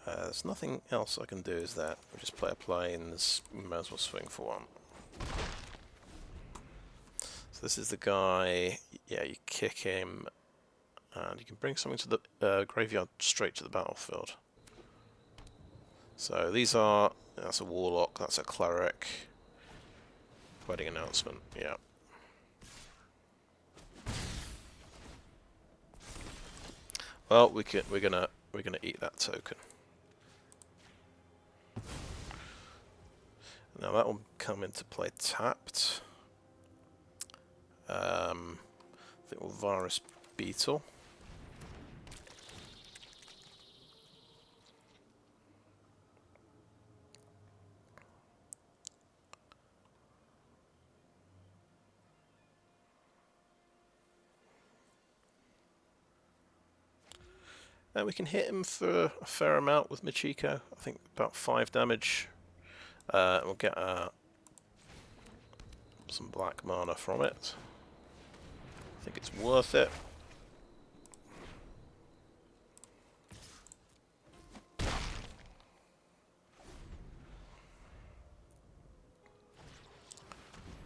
There's nothing else I can do, is that? We just play a plains, we might as well swing for 1. So this is the guy, yeah, you kick him, and you can bring something to the graveyard straight to the battlefield. So these are, that's a warlock, that's a cleric, wedding announcement, yeah. Well, we're gonna eat that token. Now that will come into play tapped. I think we'll Virus Beetle. And we can hit him for a fair amount with Michiko. I think about 5 damage. We'll get some black mana from it. I think it's worth it.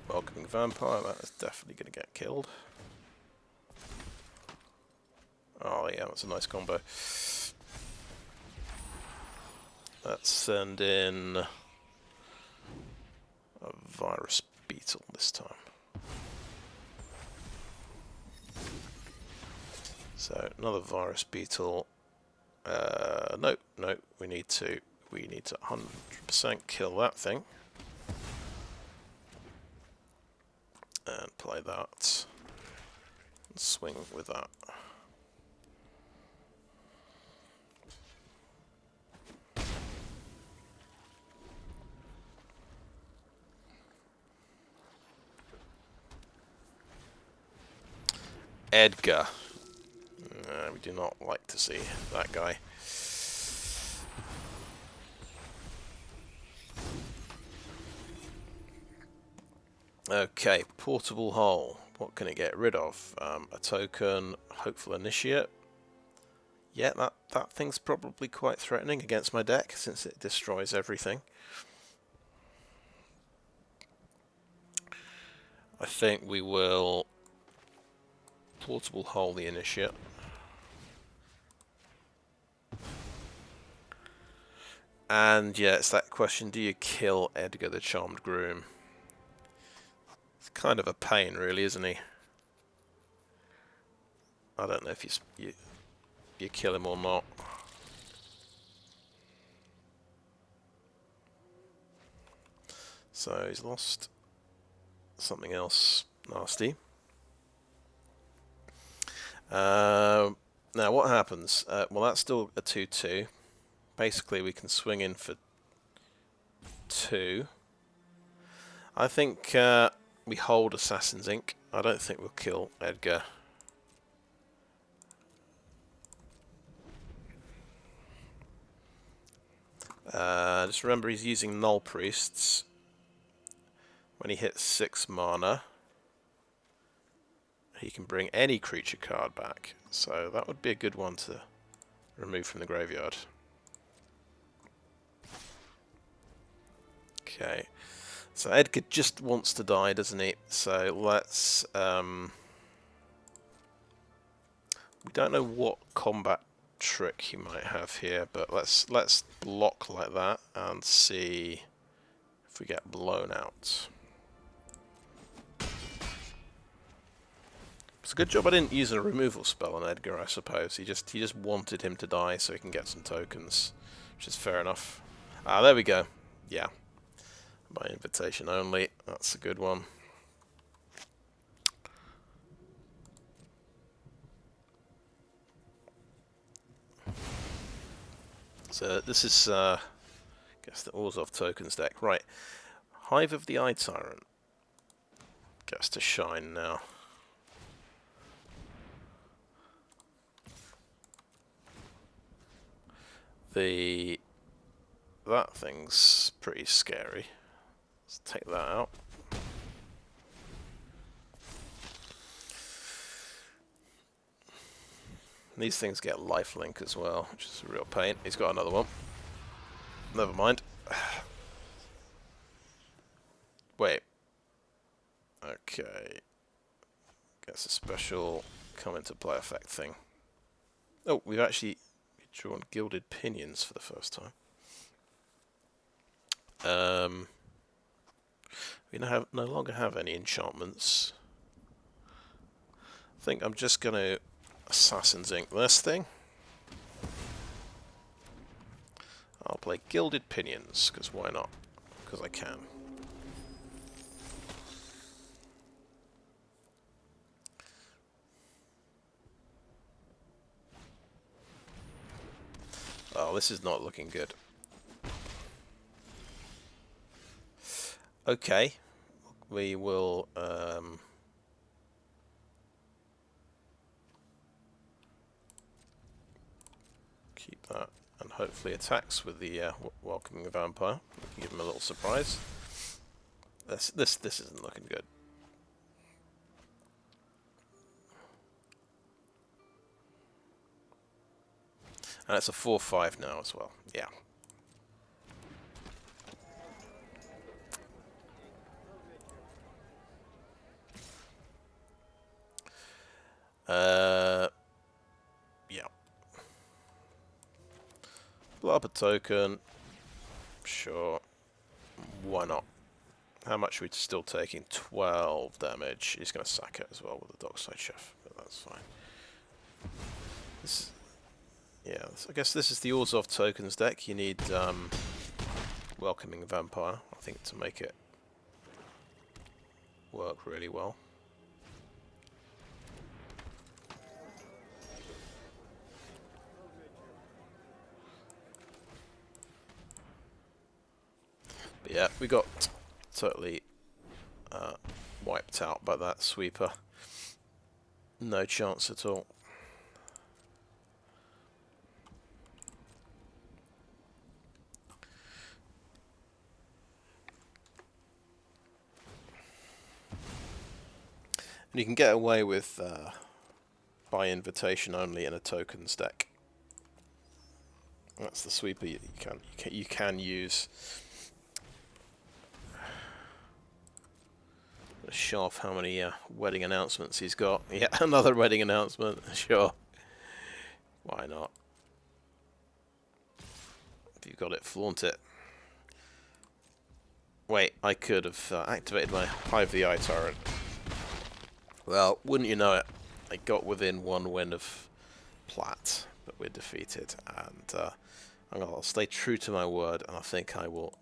Welcoming Vampire, that is definitely going to get killed. Oh yeah, that's a nice combo. Let's send in... a Virus Beetle this time. So another Virus Beetle. No, we need to 100% kill that thing. And play that. And swing with that. Edgar. We do not like to see that guy. Okay, portable hull. What can it get rid of? A token, hopeful initiate. Yeah, that thing's probably quite threatening against my deck since it destroys everything. I think we will portable hull the initiate. And yeah, it's that question, do you kill Edgar the Charmed Groom? It's kind of a pain, really, isn't he? I don't know if you kill him or not. So he's lost something else nasty. Now what happens? Well, that's still a 2/2. Basically, we can swing in for 2. I think we hold Assassin's Ink. I don't think we'll kill Edgar. Just remember he's using Null Priests. When he hits 6 mana, he can bring any creature card back. So that would be a good one to remove from the graveyard. Okay. So Edgar just wants to die, doesn't he? So let's... we don't know what combat trick he might have here, but let's block like that and see if we get blown out. It's a good job I didn't use a removal spell on Edgar, I suppose. He just wanted him to die so he can get some tokens, which is fair enough. Ah, there we go. Yeah. By invitation only. That's a good one. So this is, I guess, the Orzhov tokens deck. Right. Hive of the Eye Tyrant gets to shine now. That thing's pretty scary. Let's take that out. These things get lifelink as well, which is a real pain. He's got another one. Never mind. Wait. Okay. Gets a special come into play effect thing. Oh, we've actually drawn Gilded Pinions for the first time. We no longer have any enchantments. I think I'm just going to Assassin's Ink this thing. I'll play Gilded Pinions, because why not? Because I can. Oh, this is not looking good. Okay, we will keep that and hopefully attacks with the Welcoming Vampire. We can give him a little surprise. This isn't looking good. And it's a 4/5 now as well. Yeah. Yeah. Blow up a token. Sure. Why not? How much are we still taking? 12 damage. He's going to sack it as well with the Dockside Chef, but that's fine. Yeah, I guess this is the Orzhov tokens deck. You need Welcoming Vampire, I think, to make it work really well. But yeah, we got totally wiped out by that sweeper. No chance at all. And you can get away with by invitation only in a tokens deck. That's the sweeper you can use. Sharp, how many wedding announcements he's got? Yeah, another wedding announcement. Sure, why not? If you've got it, flaunt it. Wait, I could have activated my Hive the Eye Tyrant. Well, wouldn't you know it? I got within one win of Plat, but we're defeated, and I'll stay true to my word, and I think I will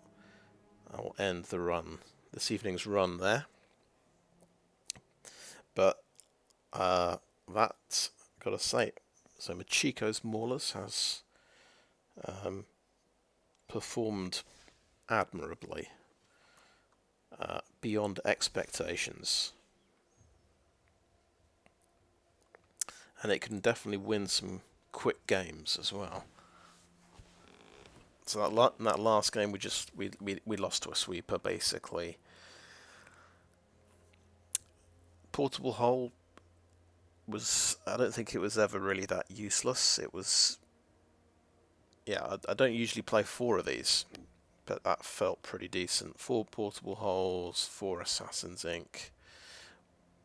end the run, this evening's run there. But that, gotta say, so Michiko's Maulers has performed admirably, beyond expectations. And it can definitely win some quick games as well. So that last game we lost to a sweeper basically. Portable Hole was, I don't think it was ever really that useless. It was, yeah, I don't usually play 4 of these, but that felt pretty decent. 4 Portable Holes, 4 Assassin's Ink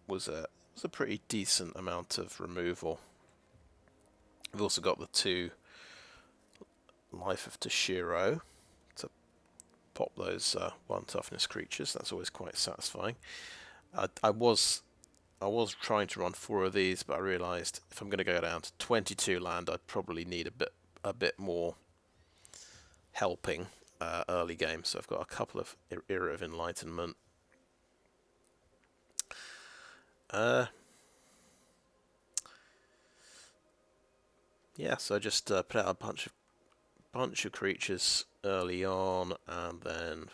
was a pretty decent amount of removal. We've also got the 2 Life of Toshiro to pop those 1 toughness creatures. That's always quite satisfying. I was trying to run 4 of these, but I realised if I'm going to go down to 22 land, I'd probably need a bit more helping early game. So I've got a couple of Era of Enlightenment. Yeah, so I just put out a bunch of creatures early on, and then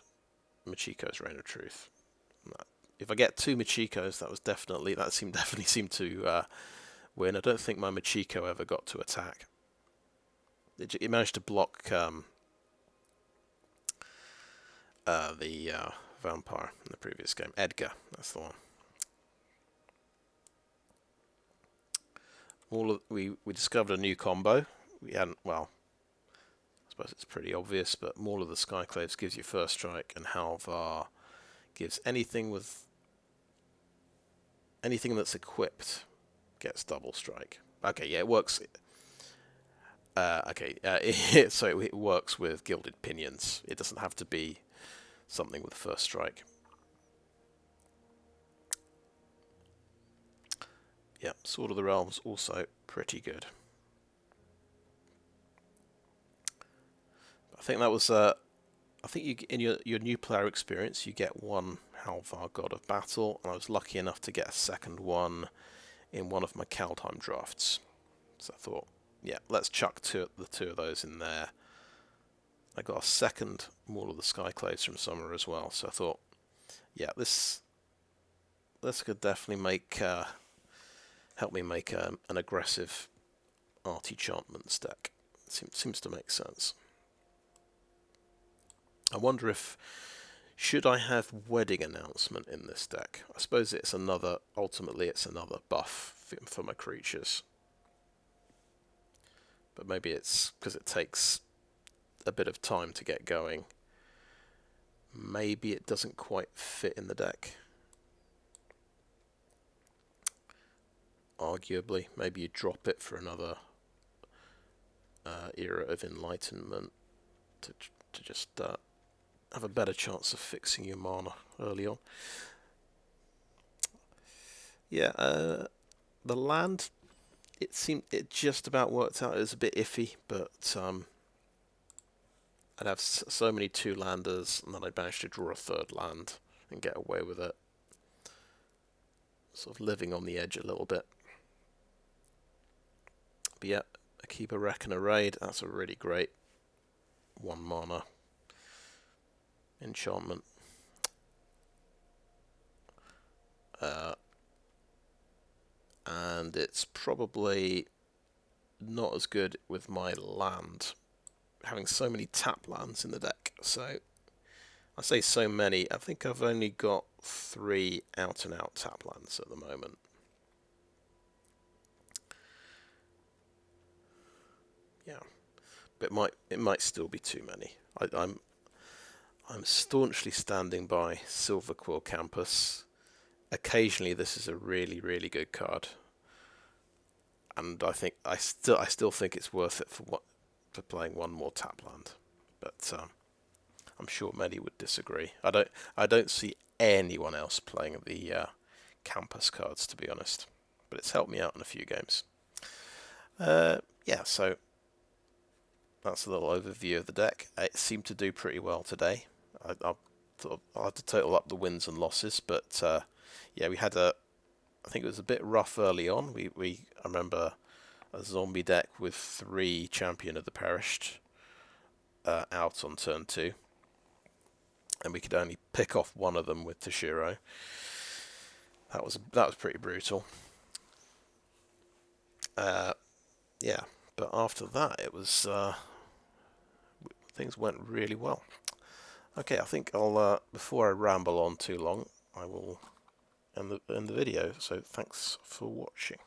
Michiko's Reign of Truth. If I get 2 Michikos, that definitely seemed to win. I don't think my Michiko ever got to attack. It managed to block the vampire in the previous game. Edgar, that's the one. We discovered a new combo. We hadn't, well, I suppose it's pretty obvious, but Maul of the Skyclaves gives you first strike, and Halvar gives anything that's equipped gets double strike. Okay, yeah, it works. So it works with Gilded Pinions. It doesn't have to be something with first strike. Yeah, Sword of the Realms also pretty good. I think that was I think in your new player experience you get 1 Halvar God of Battle, and I was lucky enough to get a second one in one of my Kaldheim drafts. So I thought, yeah, let's chuck the 2 of those in there. I got a second Maul of the Skyclaves from summer as well, so I thought, yeah, this could definitely help me make an aggressive Artichantments deck. Seems to make sense. I wonder should I have Wedding Announcement in this deck? I suppose ultimately it's another buff for my creatures. But maybe it's because it takes a bit of time to get going. Maybe it doesn't quite fit in the deck. Arguably, maybe you drop it for another Era of Enlightenment to just have a better chance of fixing your mana early on. Yeah, the land, it just about worked out. It was a bit iffy, but I'd have so many 2-landers, and then I'd manage to draw a 3rd land and get away with it. Sort of living on the edge a little bit. But yeah, Okiba Reckoner Raid, that's a really great 1 mana enchantment. And it's probably not as good with my land, having so many tap lands in the deck. So I say so many, I think I've only got 3 out and out tap lands at the moment. Yeah, but it might still be too many. I'm staunchly standing by Silverquill Campus. Occasionally this is a really, really good card, and I still think it's worth it for playing 1 more tap land. But I'm sure many would disagree. I don't see anyone else playing the Campus cards, to be honest. But it's helped me out in a few games. Yeah, so that's a little overview of the deck. It seemed to do pretty well today. I'll have to total up the wins and losses, but yeah, we had I think it was a bit rough early on. I remember a zombie deck with 3 Champion of the Perished out on turn 2, and we could only pick off one of them with Toshiro. That was pretty brutal. Yeah, but after that it was things went really well. Okay, I think I'll before I ramble on too long, I will end the video. So thanks for watching.